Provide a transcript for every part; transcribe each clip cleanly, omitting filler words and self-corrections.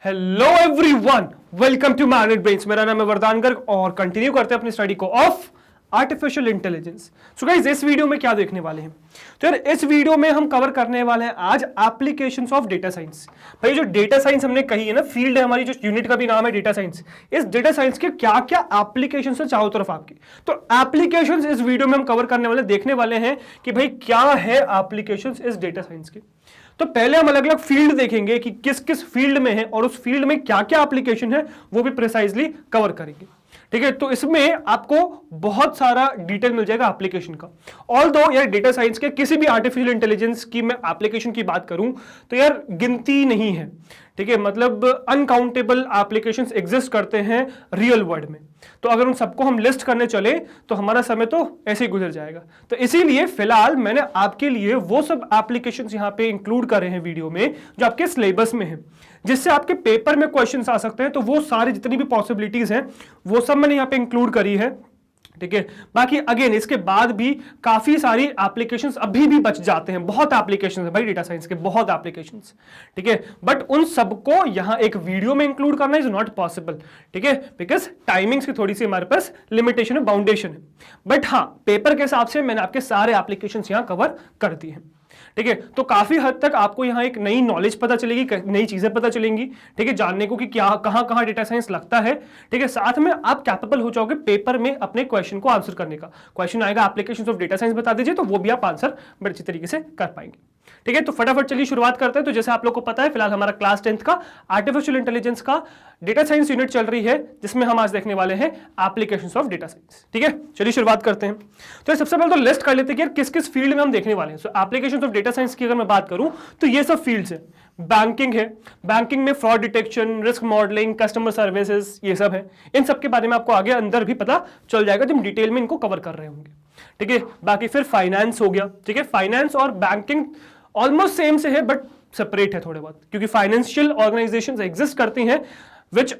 Hello everyone, welcome to maned brains. मेरा नाम है वरदान गर्ग और कंटिन्यू करते हैं अपनी स्टडी को of artificial intelligence. So guys, इस वीडियो में क्या देखने वाले हैं? तो यार इस वीडियो में हम कवर करने वाले हैं आज एप्लीकेशंस ऑफ डेटा साइंस। भाई जो डेटा साइंस हमने कही है ना, फील्ड है हमारी, जो यूनिट का भी नाम है डेटा साइंस। इस डेटा साइंस के क्या क्या एप्लीकेशंस है चारों तरफ आपकी, तो एप्लीकेशंस इस वीडियो में हम कवर करने वाले, देखने वाले हैं कि भाई क्या है एप्लीकेशंस इस डेटा साइंस के। तो पहले हम अलग अलग फील्ड देखेंगे कि किस किस फील्ड में है और उस फील्ड में क्या क्या एप्लीकेशन है, वो भी प्रिसाइजली कवर करेंगे। ठीक है, तो इसमें आपको बहुत सारा डिटेल मिल जाएगा एप्लीकेशन का। ऑल्दो यार डेटा साइंस के किसी भी आर्टिफिशियल इंटेलिजेंस की मैं एप्लीकेशन की बात करूं तो यार गिनती नहीं है। ठीक है, मतलब अनकाउंटेबल एप्लीकेशंस एग्जिस्ट करते हैं रियल वर्ल्ड में। तो अगर उन सबको हम लिस्ट करने चले तो हमारा समय तो ऐसे ही गुजर जाएगा। तो इसीलिए फिलहाल मैंने आपके लिए वो सब एप्लीकेशंस यहाँ पे इंक्लूड करे हैं वीडियो में जो आपके सिलेबस में है, जिससे आपके पेपर में क्वेश्चंस आ सकते हैं। तो वो सारी जितनी भी पॉसिबिलिटीज हैं वो सब मैंने यहाँ पे इंक्लूड करी है। ठीक है, बाकी अगेन इसके बाद भी काफी सारी एप्लीकेशंस अभी भी बच जाते हैं। बहुत एप्लीकेशंस है भाई डेटा साइंस के, बहुत एप्लीकेशंस। ठीक है, बट उन सबको यहां एक वीडियो में इंक्लूड करना इज नॉट पॉसिबल। ठीक है, बिकॉज टाइमिंग्स की थोड़ी सी हमारे पास लिमिटेशन है, बाउंडेशन है। बट हाँ, पेपर के हिसाब से मैंने आपके सारे एप्लीकेशंस यहां कवर कर दिए हैं। ठीक है, तो काफी हद तक आपको यहां एक नई नॉलेज पता चलेगी, नई चीजें पता चलेंगी। ठीक है, जानने को कि क्या कहां कहां डेटा साइंस लगता है। ठीक है, साथ में आप कैपेबल हो जाओगे पेपर में अपने क्वेश्चन को आंसर करने का। क्वेश्चन आएगा एप्लीकेशंस ऑफ डेटा साइंस बता दीजिए, तो वो भी आप आंसर बड़े अच्छी तरीके से कर पाएंगे। ठीक है, तो फटाफट चलिए शुरुआत करते हैं। तो जैसे आप लोग को पता है, फिलहाल हमारा क्लास 10th का आर्टिफिशियल इंटेलिजेंस का डेटा साइंस यूनिट चल रही है, जिसमें हम आज देखने वाले हैं एप्लीकेशंस ऑफ डेटा साइंस। ठीक है, चलिए शुरुआत करते हैं। तो सबसे पहले तो लिस्ट कर लेते हैं कि यार किस किस फील्ड में हम देखने वाले हैं। सो एप्लीकेशंस ऑफ डेटा साइंस की अगर मैं बात करूं तो ये सब फील्ड्स है। बैंकिंग है, बैंकिंग में fraud detection, risk modelling, customer services, ये सब है। इन सब के बारे में आपको आगे अंदर भी पता चल जाएगा जब हम डिटेल में इनको कवर कर रहे होंगे। ठीक है, बाकी फिर फाइनेंस हो गया। ठीक है, फाइनेंस और बैंकिंग ऑलमोस्ट सेम से है बट सेपरेट है थोड़े बहुत, क्योंकि फाइनेंशियल ऑर्गेनाइजेशंस एग्जिस्ट करती हैं विच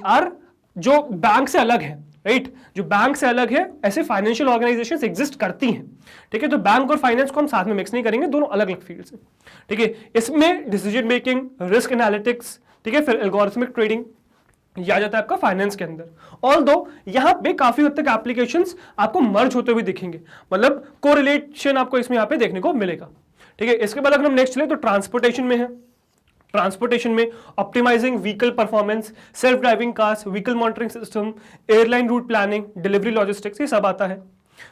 आर जो बैंक से अलग है। राइट, जो बैंक से अलग है ऐसे फाइनेंशियल ऑर्गेनाइजेशंस एग्जिस्ट करती हैं। ठीक है, तो बैंक और फाइनेंस को हम साथ में मिक्स नहीं करेंगे, दोनों अलग अलग फील्ड्स हैं। ठीक है, इसमें डिसीजन मेकिंग, रिस्क एनालिटिक्स, ठीक है, फिर एल्गोरिथमिक ट्रेडिंग ये आ जाता है आपका फाइनेंस के अंदर। ऑल्दो यहां पे काफी हद तक एप्लीकेशंस आपको मर्ज होते हुए दिखेंगे, मतलब कोरिलेशन आपको इसमें यहां पे देखने को मिलेगा। ठीक है, इसके बाद अगर हम नेक्स्ट चले तो ट्रांसपोर्टेशन में है। ट्रांसपोर्टेशन में optimising vehicle performance, self driving cars, vehicle monitoring system, airline route planning, delivery logistics, ये सब आता है।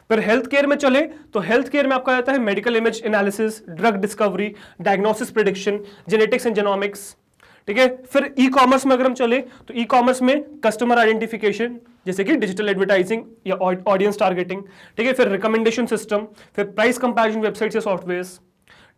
फिर हेल्थ केयर में चले तो हेल्थ केयर में आपका आता है medical image analysis, drug discovery, diagnosis prediction, genetics and genomics. ठीक है, फिर ई कॉमर्स में अगर हम चले तो ई कॉमर्स में कस्टमर आइडेंटिफिकेशन, जैसे कि डिजिटल एडवर्टाइजिंग या ऑडियंस टारगेटिंग। ठीक है, फिर रिकमेंडेशन सिस्टम, फिर प्राइस कंपैरिजन वेबसाइट्स या सॉफ्टवेयर्स।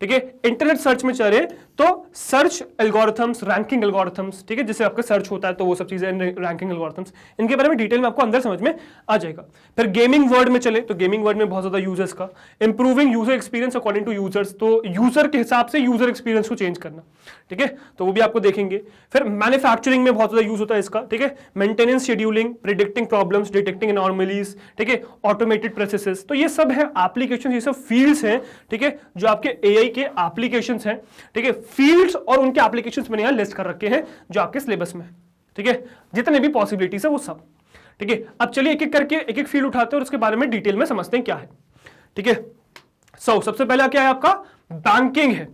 ठीक है, इंटरनेट सर्च में चले तो सर्च एल्गोरिथम्स, रैंकिंग एल्गोरिथम्स। ठीक है, जिससे आपका सर्च होता है तो वो सब चीजें, रैंकिंग एल्गोरिथम्स, इनके बारे में डिटेल में आपको अंदर समझ में आ जाएगा। फिर गेमिंग वर्ड में चले तो गेमिंग वर्ड में बहुत ज्यादा यूजर्स का, improving user experience according to users, तो यूजर के हिसाब से यूजर एक्सपीरियंस को चेंज करना। ठीक है, तो वो भी आपको देखेंगे। फिर मैन्युफैक्चरिंग में बहुत ज्यादा यूज होता है इसका। ठीक है, maintenance scheduling, predicting problems, detecting anomalies. ठीक है, ऑटोमेटेड प्रोसेसेस, तो ये सब है एप्लीकेशन, ये सब फील्ड्स हैं। ठीक है, जो आपके एआई के एप्लीकेशंस हैं। ठीक है, फील्ड्स और उनके एप्लीकेशंस मैंने यहां लिस्ट कर रखे हैं जो आपके सिलेबस में है। ठीक है, जितने भी पॉसिबिलिटीज है वो सब। ठीक है, अब चलिए एक एक करके एक एक फील्ड उठाते हैं और उसके बारे में डिटेल में समझते हैं क्या है। ठीक है, सबसे पहला क्या है आपका, बैंकिंग है।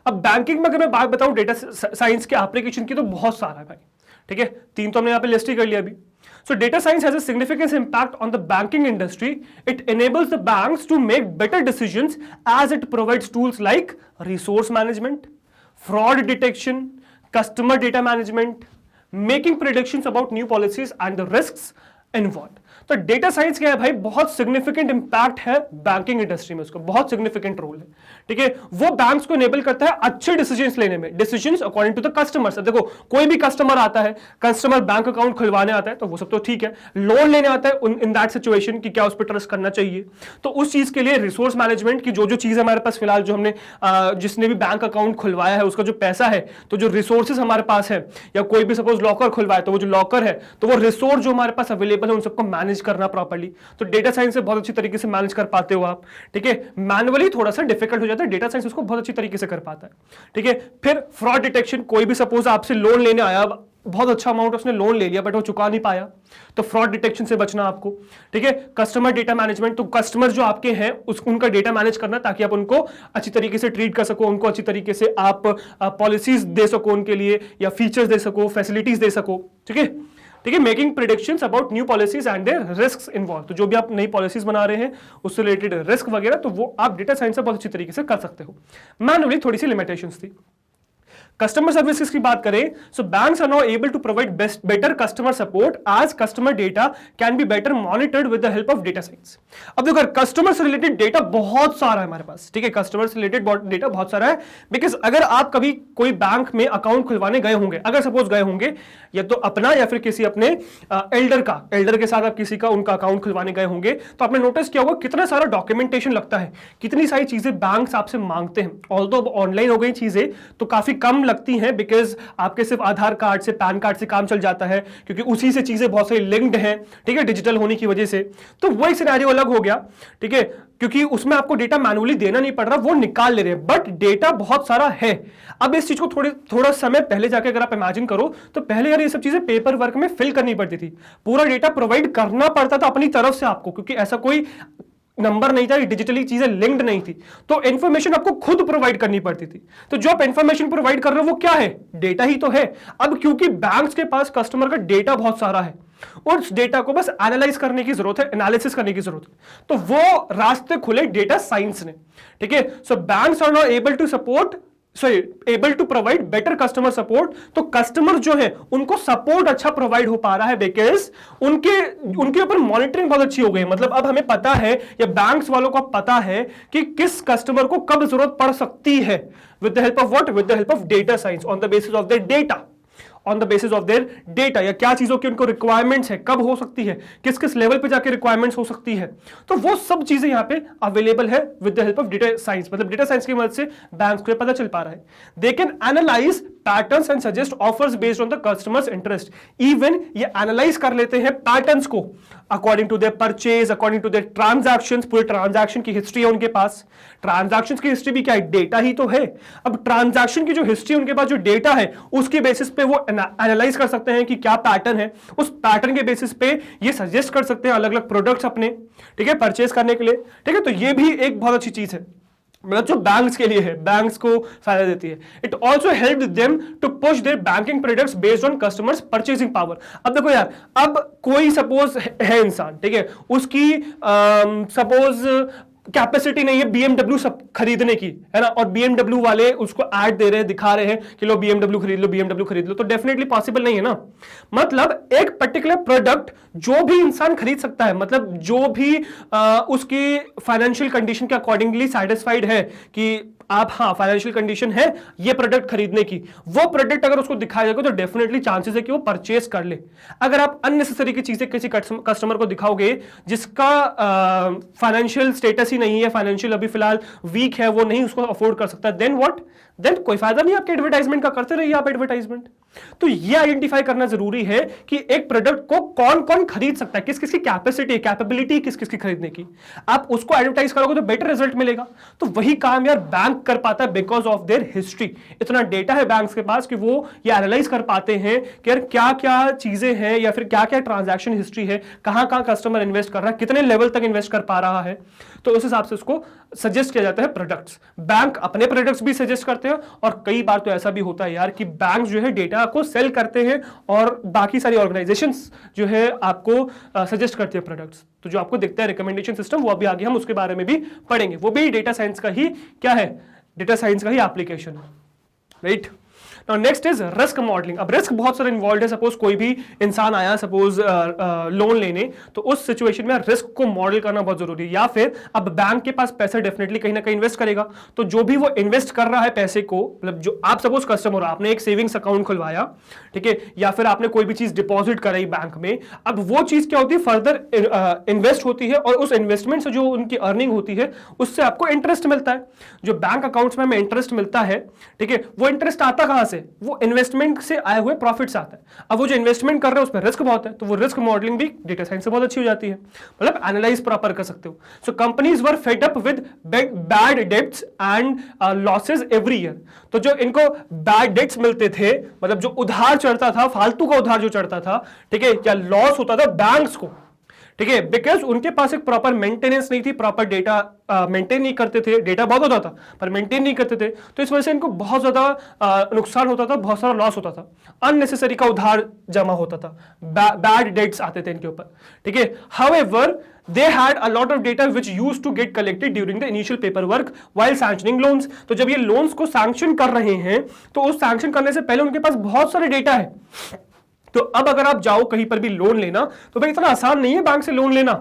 अब बैंकिंग में अगर मैं बात बताऊं डेटा साइंस के एप्लीकेशन की तो बहुत सारा है भाई। ठीक है, 3 तो हमने यहां पे लिस्ट ही कर लिया अभी। So data science has a significant impact on the banking industry. It enables the banks to make better decisions as it provides tools like resource management, fraud detection, customer data management, making predictions about new policies and the risks involved. तो data science क्या है भाई, बहुत significant impact है banking industry में, उसका बहुत significant role है। ठीक है, वो बैंक्स को इनेबल करता है अच्छे डिसीजंस लेने में, decisions according to the customers. देखो कोई भी कस्टमर आता है, कस्टमर बैंक अकाउंट खुलवाने आता है तो वो सब तो ठीक है, लोन लेने आता है इन दैट सिचुएशन कि क्या उस पर ट्रस्ट करना चाहिए, तो उस चीज के लिए रिसोर्स मैनेजमेंट की जो जो चीज हमारे पास फिलहाल, जो हमने जिसने भी बैंक अकाउंट खुलवाया है उसका जो पैसा है, तो जो रिसोर्सेज हमारे पास है, या कोई भी सपोज लॉकर खुलवाया तो वो जो लॉकर है, तो वो रिसोर्स जो हमारे पास अवेलेबल है उन सबको मैनेज मैनेज करना प्रॉपर्ली। तो डेटा साइंस से बहुत अच्छी तरीके से मैनेज कर पाते हो आप, ठीक है। मैनुअली थोड़ा सा डिफिकल्ट हो जाता है, डेटा साइंस उसको बहुत अच्छी तरीके से कर पाता है, ठीक है। फिर फ्रॉड डिटेक्शन, कोई भी सपोज आपसे लोन लेने आया, बहुत अच्छा अमाउंट उसने लोन ले लिया बट वो चुका नहीं पाया, तो फ्रॉड डिटेक्शन से बचना आपको, ठीक है। कस्टमर डेटा मैनेजमेंट, तो कस्टमर जो आपके हैं उनका डेटा मैनेज करना ताकि आप उनको अच्छी तरीके से ट्रीट कर सको, उनको अच्छी तरीके से आप पॉलिसीज दे सको उनके लिए, या फीचर्स दे सको, फैसिलिटीज दे सको, ठीक है, ठीक है। Making predictions about new policies and their risks involve, तो जो भी आप नई पॉलिसीज बना रहे हैं उससे रिलेटेड रिस्क वगैरह, तो वो आप डेटा साइंस से बहुत अच्छी तरीके से कर सकते हो। मैनुअली थोड़ी सी लिमिटेशंस थी। कस्टमर सर्विसेज की बात करें, so banks are now able to provide better customer support as customer data can be better monitored with the help of data science. अब देखो कस्टमर से रिलेटेड डेटा बहुत सारा है हमारे पास, ठीक है, कस्टमर से रिलेटेड डेटा बहुत सारा है, बिकॉज अगर आप कभी कोई बैंक में अकाउंट खुलवाने गए होंगे, अगर सपोज गए होंगे या तो अपना या फिर किसी अपने एल्डर के साथ आप किसी का उनका अकाउंट खुलवाने गए होंगे, तो आपने नोटिस किया होगा कितना सारा डॉक्यूमेंटेशन लगता है, कितनी सारी चीजें बैंक्स आपसे मांगते हैं। ऑल्दो ऑनलाइन हो गई चीजें तो काफी कम लगती हैं, बिकॉज आपके सिर्फ आधार कार्ड से, पैन कार्ड से काम चल जाता है, क्योंकि उसी से चीजें बहुत सारी लिंक्ड हैं, ठीक है, डिजिटल होने की वजह से। तो वो एक सिनेरियो अलग हो गया, ठीक है, क्योंकि उसमें आपको डेटा मैनुअली देना नहीं पड़ रहा, वो निकाल ले रहे हैं, बट डेटा बहुत सारा है। अब इस चीज को थोड़ा समय पहले जाके अगर आप इमेजिन करो तो पहले यार ये सब चीजें पेपर वर्क में फिल करनी पड़ती थी, पूरा डेटा प्रोवाइड करना पड़ता था अपनी तरफ से आपको, क्योंकि ऐसा कोई नंबर नहीं था, डिजिटली चीजें लिंक्ड नहीं थी, तो इंफॉर्मेशन आपको खुद प्रोवाइड करनी पड़ती थी। तो जो आप इंफॉर्मेशन प्रोवाइड कर रहे हो वो क्या है, डेटा ही तो है। अब क्योंकि बैंक्स के पास कस्टमर का डेटा बहुत सारा है, उस डेटा को बस एनालाइज करने की जरूरत है, एनालिसिस करने की जरूरत है, तो वो रास्ते खुले डेटा साइंस ने, ठीक है। So banks are now able to support able to provide better customer support, तो कस्टमर जो है उनको सपोर्ट अच्छा प्रोवाइड हो पा रहा है, बिकॉज उनके ऊपर मॉनिटरिंग बहुत अच्छी हो गई है। मतलब अब हमें पता है या बैंक्स वालों को पता है कि किस कस्टमर को कब जरूरत पड़ सकती है, with the help of what, with the help of data science, on the basis of their data, on the basis of their data, या क्या चीजों की उनको रिक्वायरमेंट्स है, कब हो सकती है, किस किस लेवल पे जाके रिक्वायरमेंट्स हो सकती है, तो वो सब चीजें यहां पे अवेलेबल है with the help of data science. मतलब डेटा साइंस की मदद से बैंक्स को पता चल पा रहा है। They can analyse patterns and suggest offers based on the customers interest. Even ये एनालाइज कर लेते हैं पैटर्न्स को according to their purchase, according to their transactions, पूरे ट्रांजैक्शन की हिस्ट्री है उनके पास। ट्रांजैक्शंस की हिस्ट्री भी क्या है, डेटा ही तो है। अब ट्रांजैक्शन की जो हिस्ट्री उनके पास जो डेटा है उसके बेसिस पे वो एनालाइज कर सकते हैं कि क्या पैटर्न है, उस पैटर्न के बेसिस पे ये सजेस्ट कर सकते हैं अलग अलग प्रोडक्ट्स अपने, ठीक है, परचेज करने के लिए, ठीक है। तो ये भी एक बहुत अच्छी चीज है, मतलब जो बैंक्स के लिए है, बैंक्स को फायदा देती है। It also help them to push their banking products based on customers purchasing power. अब देखो यार, अब कोई सपोज है इंसान, ठीक है, उसकी सपोज कैपेसिटी नहीं है BMW सब खरीदने की, है ना, और BMW वाले उसको ऐड दे रहे हैं, दिखा रहे हैं कि लो BMW खरीद लो, BMW खरीद लो, तो डेफिनेटली पॉसिबल नहीं है ना। मतलब एक पर्टिकुलर प्रोडक्ट जो भी इंसान खरीद सकता है, मतलब जो भी उसकी फाइनेंशियल कंडीशन के अकॉर्डिंगली सेटिस्फाइड है कि आप, हाँ, फाइनेंशियल कंडीशन है ये प्रोडक्ट खरीदने की, वो प्रोडक्ट अगर उसको दिखाया जाएगा तो डेफिनेटली चांसेस है कि वो परचेस कर ले। अगर आप अननेसेसरी की चीजें किसी कस्टमर को दिखाओगे जिसका फाइनेंशियल स्टेटस ही नहीं है, फाइनेंशियल अभी फिलहाल वीक है, वो नहीं उसको अफोर्ड कर सकता, देन व्हाट, देन कोई फायदा नहीं आपके एडवर्टाइजमेंट का, करते रहिए आप एडवर्टाइजमेंट। तो ये आइडेंटिफाई करना जरूरी है कि एक प्रोडक्ट को कौन कौन खरीद सकता है, किस किस की कैपेसिटी, कैपेबिलिटी किस किस की खरीदने की, आप उसको एडवर्टाइज करोगे तो बेटर रिजल्ट मिलेगा। तो वही काम यार बैंक कर पाता है बिकॉज ऑफ देयर हिस्ट्री। इतना डेटा है बैंक्स के पास कि वो ये एनालाइज कर पाते हैं कि यार क्या क्या चीजें हैं या फिर क्या क्या ट्रांजैक्शन हिस्ट्री है, कहां कहां कस्टमर इन्वेस्ट कर रहा है, कितने लेवल तक इन्वेस्ट कर पा रहा है, तो उस हिसाब से उसको सजेस्ट किया जाता है प्रोडक्ट्स। बैंक अपने प्रोडक्ट्स भी सजेस्ट करते हैं, और कई बार तो ऐसा भी होता है यार कि बैंक जो है डेटा को सेल करते हैं और बाकी सारी ऑर्गेनाइजेशंस जो है आपको सजेस्ट करते हैं प्रोडक्ट्स। तो जो आपको दिखता है रिकमेंडेशन सिस्टम, वो अभी आगे हम उसके बारे में भी पढ़ेंगे, वो भी डेटा साइंस का ही क्या है, डेटा साइंस का ही एप्लीकेशन है, right. Next is risk modelling. अब रिस्क बहुत सारे इन्वॉल्व है। सपोज कोई भी इंसान आया सपोज लोन लेने, तो उस सिचुएशन में रिस्क को मॉडल करना बहुत जरूरी है। या फिर अब बैंक के पास पैसा डेफिनेटली कहीं ना कहीं इन्वेस्ट करेगा, तो जो भी वो इन्वेस्ट कर रहा है पैसे को, मतलब जो आप सपोज कस्टमर, आपने एक सेविंग्स अकाउंट खुलवाया, ठीक है, या फिर आपने कोई भी चीज डिपॉजिट कराई बैंक में, अब वो चीज क्या होती है, फर्दर इन्वेस्ट होती है, और उस इन्वेस्टमेंट से जो उनकी अर्निंग होती है उससे आपको इंटरेस्ट मिलता है। जो बैंक अकाउंट्स में हमें इंटरेस्ट मिलता है, ठीक है, वो इंटरेस्ट आता कहां से, है? वो इन्वेस्टमेंट से आए हुए प्रॉफिट से आता है। अब वो जो इन्वेस्टमेंट कर रहे हैं उसमें रिस्क बहुत है, तो वो रिस्क मॉडलिंग भी डेटा साइंस से बहुत अच्छी हो जाती है, मतलब एनालाइज प्रॉपर कर सकते हो। सो companies were fed up with bad debts and losses every year. तो जो इनको बैड डेट्स मिलते थे, मतलब जो उधार चढ़ता था, फालतू का उधार जो चढ़ता था, ठीक है, या लॉस होता था बैंक्स को, ठीक है, बिकॉज उनके पास एक प्रॉपर मेंटेनेंस नहीं थी, प्रॉपर डेटा मेंटेन नहीं करते थे, डेटा बहुत होता था पर मेंटेन नहीं करते थे, तो इस वजह से इनको बहुत ज्यादा नुकसान होता था, बहुत सारा लॉस होता था, अननेसेसरी का उधार जमा होता था, बैड डेट्स आते थे इनके ऊपर, ठीक है। However they had a lot of data which used to get collected during the initial paperwork while sanctioning loans। तो जब ये लोन्स को सैंक्शन कर रहे हैं तो उस सैंक्शन करने से पहले उनके पास बहुत सारे डेटा है। तो अब अगर आप जाओ कहीं पर भी लोन लेना, तो भाई इतना आसान नहीं है बैंक से लोन लेना,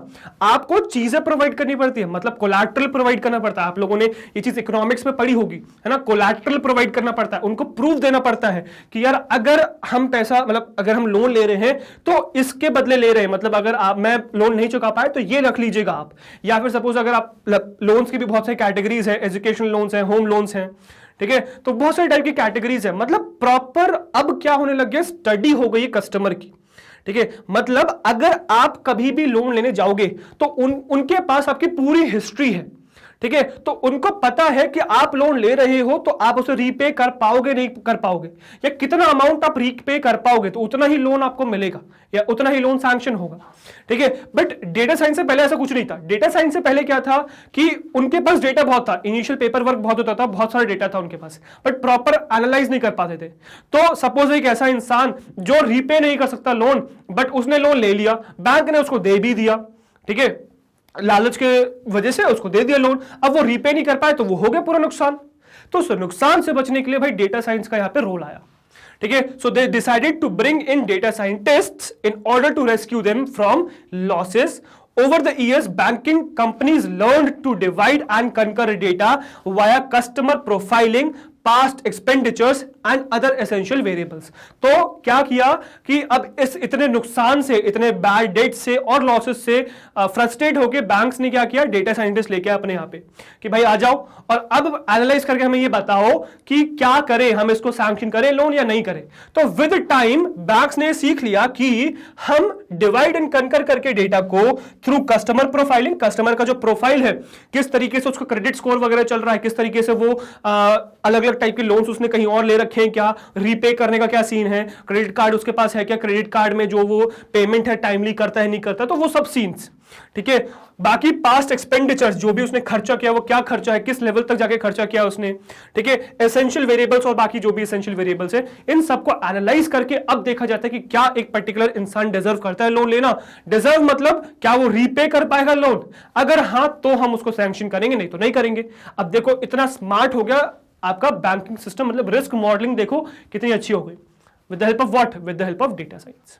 आपको चीजें प्रोवाइड करनी पड़ती है, मतलब कोलैटरल प्रोवाइड करना पड़ता है। आप लोगों ने ये चीज इकोनॉमिक्स में पढ़ी होगी, है ना, कोलैटरल प्रोवाइड करना पड़ता है, उनको प्रूफ देना पड़ता है कि यार अगर हम पैसा, मतलब अगर हम लोन ले रहे हैं तो इसके बदले ले रहे हैं, मतलब अगर मैं लोन नहीं चुका पाए तो ये रख लीजिएगा आप। या फिर सपोज अगर आप लोन्स की भी बहुत सारी कैटेगरीज है, एजुकेशन लोन्स हैं, होम लोन्स हैं, ठीक है, तो बहुत सारे टाइप की कैटेगरीज है, मतलब प्रॉपर अब क्या होने लग गया, स्टडी हो गई कस्टमर की, ठीक है। मतलब अगर आप कभी भी लोन लेने जाओगे तो उनके पास आपकी पूरी हिस्ट्री है, ठीक है, तो उनको पता है कि आप लोन ले रहे हो तो आप उसे रीपे कर पाओगे नहीं कर पाओगे, या कितना अमाउंट आप रीपे कर पाओगे तो उतना ही लोन आपको मिलेगा या उतना ही लोन सैंक्शन होगा, ठीक है। बट डेटा साइंस से पहले ऐसा कुछ नहीं था। डेटा साइंस से पहले क्या था कि उनके पास डेटा बहुत था, इनिशियल पेपर वर्क बहुत होता था, बहुत सारा डेटा था उनके पास, बट प्रॉपर एनालाइज नहीं कर पाते थे। तो सपोज एक ऐसा इंसान जो रीपे नहीं कर सकता लोन, बट उसने लोन ले लिया, बैंक ने उसको दे भी दिया, ठीक है, लालच के वजह से उसको दे दिया लोन, अब वो रीपे नहीं कर पाए तो वो हो गया पूरा नुकसान। तो उस नुकसान से बचने के लिए भाई डेटा साइंस का यहां पे रोल आया, ठीक है। So they decided to bring in data scientists in order to rescue them from losses. Over the years, banking companies learned to divide and conquer data via customer profiling, past expenditures and other essential variables। तो क्या किया कि अब इस इतने नुकसान से, इतने बैड डेट से और लॉसेस से फ्रस्ट्रेट होकर बैंक्स ने क्या किया, डेटा साइंटिस्ट लेके अपने यहाँ पे कि भाई आ जाओ और अब एनालाइज करके हमें ये बताओ कि क्या करें, हम इसको सैंक्शन करें लोन या नहीं करें। तो विद टाइम बैंक्स ने सीख लिया कि हम डिवाइड एंड कनकर करके डेटा को थ्रू कस्टमर प्रोफाइलिंग, कस्टमर का जो प्रोफाइल है, किस तरीके से उसका क्रेडिट स्कोर वगैरह चल रहा है, किस तरीके से वो अलग अलग टाइप के लोन्स उसने कहीं और ले रखे हैं, क्या रीपे करने का क्या सीन है, क्रेडिट कार्ड उसके पास है क्या, क्रेडिट कार्ड में जो वो पेमेंट है टाइमली करता है नहीं करता, तो वो सब सीन्स, ठीक है। बाकी पास्ट एक्सपेंडिचर्स, जो भी उसने खर्चा किया वो क्या खर्चा है, किस लेवल तक जाके खर्चा किया उसने, ठीक है। एसेंशियल वेरिएबल्स और बाकी जो भी एसेंशियल वेरिएबल्स है, इन सबको एनालाइज करके अब देखा जाता है कि क्या एक पर्टिकुलर इंसान डिजर्व करता है लोन लेना। डिजर्व मतलब क्या वो रीपे कर पाएगा लोन, अगर हाँ तो हम उसको सैंक्शन करेंगे, नहीं तो नहीं करेंगे। अब देखो इतना स्मार्ट हो गया आपका बैंकिंग सिस्टम, मतलब रिस्क मॉडलिंग देखो कितनी अच्छी हो गई, with the help of what, with the help of data science,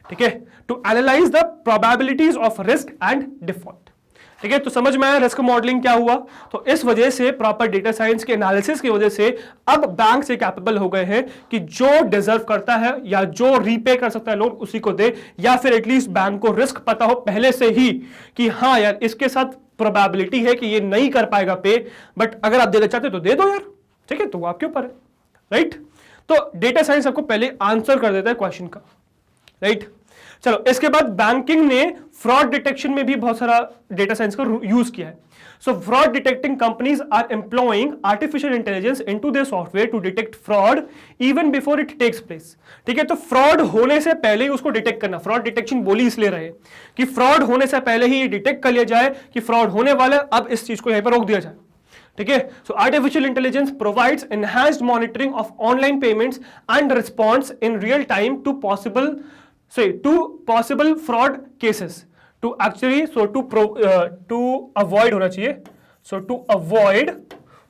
ठीक है, to analyse the probabilities of risk and default, ठीक है। तो समझ में आया रिस्क मॉडलिंग क्या हुआ। तो इस वजह से प्रॉपर डेटा साइंस के एनालिसिस की वजह से अब बैंक से कैपेबल हो गए हैं कि जो डिजर्व करता है या जो रीपे कर सकता है लोन उसी को दे, या फिर एटलीस्ट बैंक को रिस्क पता हो पहले से ही कि हाँ यार इसके साथ प्रोबेबिलिटी है कि ये नहीं कर पाएगा पे, बट अगर आप देना चाहते तो दे दो यार, ठीक है, तो वो आपके ऊपर है, राइट। तो डेटा साइंस आपको पहले आंसर कर देता है क्वेश्चन का, राइट। चलो इसके बाद बैंकिंग ने फ्रॉड डिटेक्शन में भी बहुत सारा डेटा साइंस का यूज किया है। So fraud detecting companies are employing artificial intelligence into their software to detect fraud even before it takes place, ठीक है। तो फ्रॉड होने से पहले ही उसको डिटेक्ट करना, फ्रॉड डिटेक्शन बोली इसलिए रहे कि फ्रॉड होने से पहले ही ये डिटेक्ट कर लिया जाए कि फ्रॉड होने वाला है, अब इस चीज को यहीं पर रोक दिया जाए, ठीक है। So artificial intelligence provides enhanced monitoring of online payments and response in real time to possible fraud cases, to actually to avoid होना चाहिए, to avoid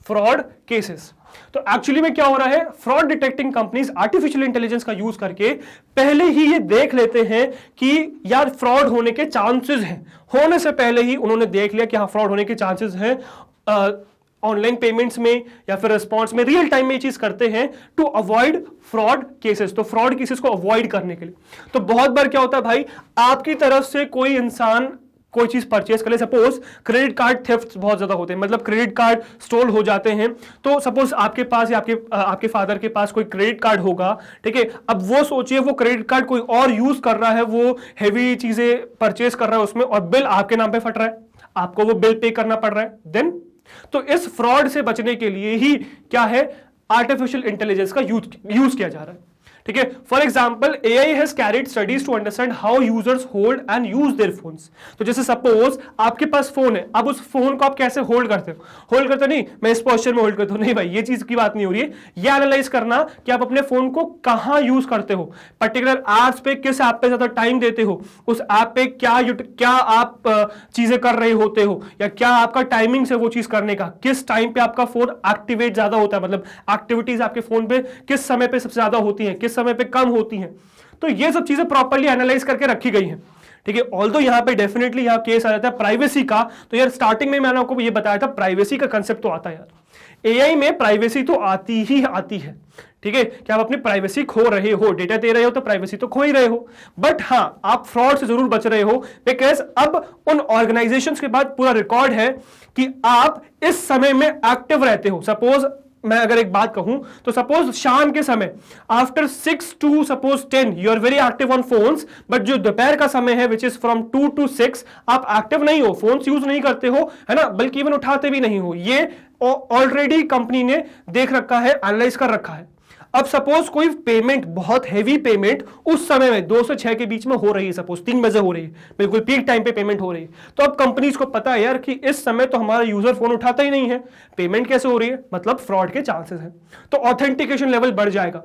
fraud cases। तो एक्चुअली में क्या हो रहा है, fraud detecting companies artificial intelligence का use करके पहले ही ये देख लेते हैं कि यार फ्रॉड होने के चांसेस हैं, होने से पहले ही उन्होंने देख लिया कि हाँ फ्रॉड होने के चांसेस हैं, ऑनलाइन पेमेंट्स में या फिर रिस्पॉन्स में रियल टाइम में ये चीज करते हैं टू अवॉइड फ्रॉड केसेस। तो फ्रॉड केसेस को अवॉइड करने के लिए, तो बहुत बार क्या होता है भाई, आपकी तरफ से कोई इंसान कोई चीज परचेस कर ले, सपोज क्रेडिट कार्ड थेफ्ट बहुत ज्यादा होते हैं, मतलब क्रेडिट कार्ड स्टोल हो जाते हैं, तो सपोज आपके पास या आपके फादर के पास कोई क्रेडिट कार्ड होगा, ठीक है, अब वो सोचिए वो क्रेडिट कार्ड कोई और यूज कर रहा है, वो हैवी चीजें परचेस कर रहा है उसमें और बिल आपके नाम पे फट रहा है, आपको वो बिल पे करना पड़ रहा है, देन तो इस फ्रॉड से बचने के लिए ही क्या है, आर्टिफिशियल इंटेलिजेंस का यूज किया जा रहा है, ठीक है। For example AI has carried studies to understand how users hold and use their phones. तो जैसे सपोज आपके पास फोन है, अब उस फोन को आप कैसे होल्ड करते हो, होल्ड करते नहीं मैं इस पोस्चर में होल्ड करता हूं, नहीं भाई ये चीज की बात नहीं हो रही है, ये एनालाइज करना कि आप अपने फोन को कहां यूज करते हो, पर्टिकुलर एप्स पे किस ऐप पे ज्यादा टाइम देते हो, उस ऐप पे क्या आप चीजें कर रहे होते हो, या क्या आपका टाइमिंग से वो चीज करने का, किस टाइम पे आपका फोन एक्टिवेट ज्यादा होता है, मतलब एक्टिविटीज आपके फोन पे किस समय पे सबसे ज्यादा होती हैं, किस समय पे कम होती हैं। तो ये सब चीजें प्रॉपर्ली एनालाइज करके रखी गई हैं, ठीक है। ऑल्दो यहां पे डेफिनेटली यहां केस आ जाता है प्राइवेसी का, तो यार स्टार्टिंग में मैंने आपको ये बताया था प्राइवेसी का कंसेप्ट तो आता है यार, एआई में प्राइवेसी तो आती ही आती है, ठीक है, कि आप अपनी प्राइवेसी खो रहे हो, डेटा दे रहे हो तो प्राइवेसी तो खो ही रहे हो, बट हां आप फ्रॉड से जरूर बच रहे हो, बिकॉज अब उन ऑर्गेनाइजेशंस के बाद पूरा रिकॉर्ड है कि आप इस समय में एक्टिव रहते हो। सपोज मैं अगर एक बात कहूं तो सपोज शाम के समय after 6 to suppose 10 you are very active on phones, but जो दोपहर का समय है विच इज फ्रॉम 2 to 6 आप एक्टिव नहीं हो, फोन्स यूज नहीं करते हो, है ना, बल्कि इवन उठाते भी नहीं हो, ये ऑलरेडी कंपनी ने देख रखा है, एनालाइज कर रखा है। अब सपोज कोई पेमेंट, बहुत हैवी पेमेंट उस समय में 2 से 6 के बीच में हो रही है, सपोज 3 बजे हो रही है, बिल्कुल पीक टाइम पे पेमेंट हो रही है, तो अब कंपनीज को पता है यार कि इस समय तो हमारा यूजर फोन उठाता ही नहीं है, पेमेंट कैसे हो रही है, मतलब फ्रॉड के चांसेस हैं, तो ऑथेंटिकेशन लेवल बढ़ जाएगा,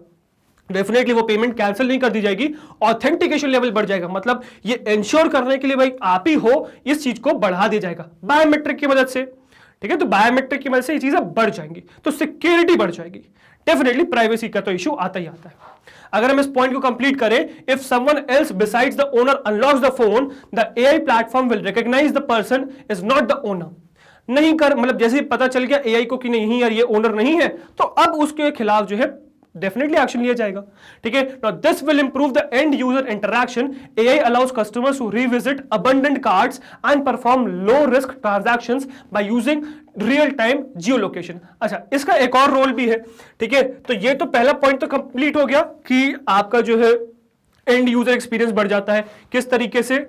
डेफिनेटली वो पेमेंट कैंसिल नहीं कर दी जाएगी, ऑथेंटिकेशन लेवल बढ़ जाएगा, मतलब ये इंश्योर करने के लिए भाई आप ही हो, इस चीज को बढ़ा दिया जाएगा बायोमेट्रिक की मदद से, ठीक है, तो बायोमेट्रिक की मदद से ये चीजें बढ़ जाएंगी, तो सिक्योरिटी बढ़ जाएगी, डेफिनेटली प्राइवेसी का तो इशू आता ही आता है। अगर हम इस पॉइंट को कंप्लीट करें, if someone else besides the owner unlocks the phone, the AI platform will recognise the person is not the owner. नहीं कर मतलब जैसे ही पता चल गया एआई को कि नहीं यार ये ओनर नहीं है, तो अब उसके खिलाफ जो है डेफिनेटली एक्शन लिया जाएगा, ठीक है। Now this will improve the end user interaction, AI allows customers to revisit abundant cards and perform low risk transactions by using real time geo location. अच्छा, इसका एक और रोल भी है, ठीक है, तो ये तो पहला पॉइंट तो कंप्लीट हो गया कि आपका जो है एंड यूजर एक्सपीरियंस बढ़ जाता है, किस तरीके से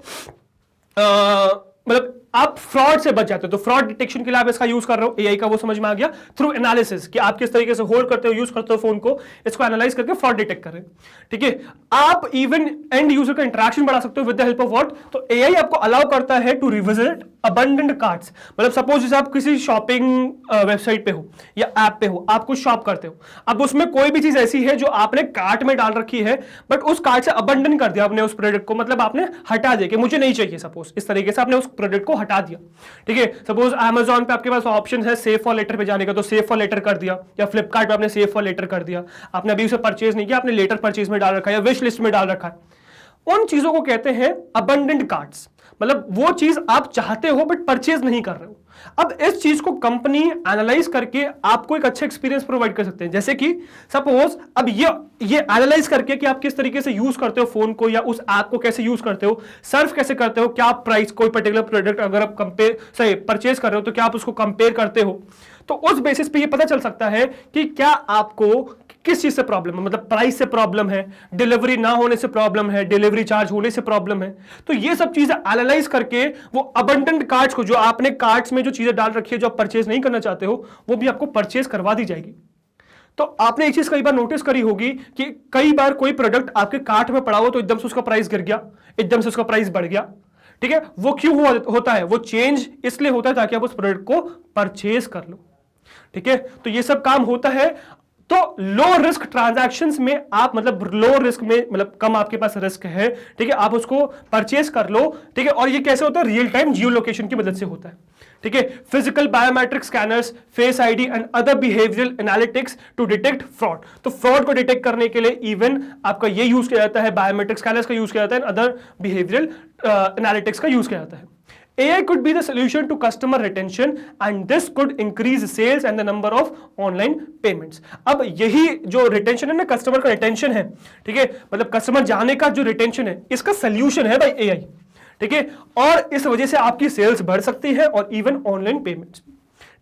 मतलब आप फ्रॉड से बच जाते हो, तो फ्रॉड डिटेक्शन के लिए आप इसका यूज कर रहे हो एआई का, वो समझ में आ गया, थ्रू एनालिसिस कि आप किस तरीके से होल्ड करते हो, यूज करते हो फोन को, इसको एनालाइज करके फ्रॉड डिटेक्ट कर रहे हैं, ठीक है। आप इवन एंड यूजर का इंटरेक्शन बढ़ा सकते हो with the help of what, तो एआई आपको अलाउ करता है टू रिविजिट अबंडेंट कार्ड्स, मतलब सपोज जैसे आप किसी शॉपिंग वेबसाइट पे हो या ऐप पे हो, आप कुछ शॉप करते हो, अब उसमें कोई भी चीज ऐसी है जो आपने कार्ट में डाल रखी है, बट उस कार्ट से अबंडन कर दिया आपने उस प्रोडक्ट को, मतलब आपने हटा दिया कि मुझे नहीं चाहिए, सपोज इस तरीके से आपने उस प्रोडक्ट को हटा दिया, ठीक है। सपोज Amazon पे आपके पास ऑप्शन है सेव फॉर लेटर पे जाने का, तो सेव फॉर लेटर कर दिया, या फ्लिपकार्ट पे आपने सेव फॉर लेटर कर दिया, आपने अभी उसे परचेज नहीं किया, आपने लेटर परचेज में डाल रखा है या विश लिस्ट में डाल रखा है, उन चीजों को कहते हैं अबंडेंट कार्ड्स, मतलब वो चीज आप चाहते हो बट परचेज नहीं कर रहे हो। अब इस चीज को कंपनी एनालाइज करके आपको एक अच्छा एक्सपीरियंस प्रोवाइड कर सकते हैं, जैसे कि सपोज अब ये एनालाइज करके कि आप किस तरीके से यूज करते हो फोन को, या उस ऐप को कैसे यूज करते हो, सर्फ कैसे करते हो, क्या आप प्राइस कोई पर्टिकुलर प्रोडक्ट अगर आप परचेज कर रहे हो तो क्या आप उसको कंपेयर करते हो, तो उस बेसिस पे ये पता चल सकता है कि क्या आपको किस चीज से प्रॉब्लम है, मतलब प्राइस से प्रॉब्लम है, डिलीवरी ना होने से प्रॉब्लम है, डिलीवरी चार्ज होने से प्रॉब्लम है, तो ये सब चीजें एनालाइज करके वो अबंडेंट कार्ड्स को, जो आपने कार्ड्स में जो चीजें डाल रखी है जो आप परचेज नहीं करना चाहते हो, वो भी आपको परचेज करवा दी जाएगी। तो आपने एक चीज कई बार नोटिस करी होगी कि कई बार कोई प्रोडक्ट आपके कार्ट में पड़ा हो तो एकदम से उसका प्राइस गिर गया, एकदम से उसका प्राइस बढ़ गया, ठीक है, वो क्यों होता है, वो चेंज इसलिए होता है ताकि आप उस प्रोडक्ट को परचेज कर लो, ठीक है। तो ये सब काम होता है, तो लो रिस्क ट्रांजैक्शंस में आप मतलब लो रिस्क में मतलब कम आपके पास रिस्क है, ठीक है, आप उसको परचेज कर लो, ठीक है। और ये कैसे होता है, रियल टाइम जियो लोकेशन की मदद से होता है, ठीक है। Physical biometric scanners, face ID and other behavioural analytics to detect fraud, तो फ्रॉड को डिटेक्ट करने के लिए इवन आपका ये यूज किया जाता है, बायोमेट्रिक स्कैनर्स का यूज किया जाता है, अदर बिहेवियरल एनालिटिक्स का यूज किया जाता है। AI could be the solution to customer retention and this could increase sales and the number of online payments। अब यही जो रिटेंशन है ना, कस्टमर का रिटेंशन है, ठीक है, मतलब कस्टमर जाने का जो रिटेंशन है, इसका सोल्यूशन है भाई AI, ठीक है, और इस वजह से आपकी सेल्स बढ़ सकती है और इवन ऑनलाइन पेमेंट्स,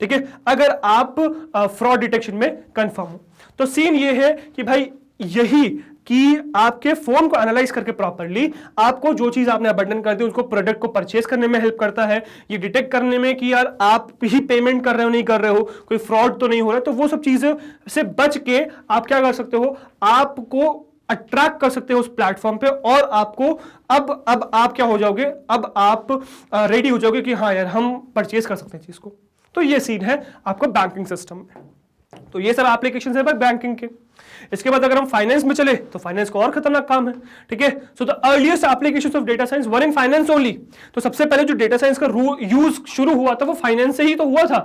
ठीक है, अगर आप फ्रॉड डिटेक्शन में कंफर्म हो। तो सीन ये है कि भाई यही कि आपके फोन को एनालाइज करके प्रॉपर्ली आपको जो चीज आपने अबंडन कर दी उसको प्रोडक्ट को परचेस करने में हेल्प करता है, ये डिटेक्ट करने में कि यार आप ही पेमेंट कर रहे हो नहीं कर रहे हो, कोई फ्रॉड तो नहीं हो रहा है। तो वो सब चीजें से बच के आप क्या कर सकते हो, आपको अट्रैक्ट कर सकते हो उस प्लेटफॉर्म पे, और आपको अब आप क्या हो जाओगे, अब आप रेडी हो जाओगे कि हाँ यार हम परचेस कर सकते हैं चीज को। तो ये सीन है आपका बैंकिंग सिस्टम में। तो ये सब एप्लीकेशन है बैंकिंग के। इसके बाद अगर हम फाइनेंस में चले तो फाइनेंस का और खतरनाक काम है, ठीक है। So the earliest applications of data science were in finance only. तो सबसे पहले जो डेटा साइंस का यूज शुरू हुआ था वो फाइनेंस से ही तो हुआ था।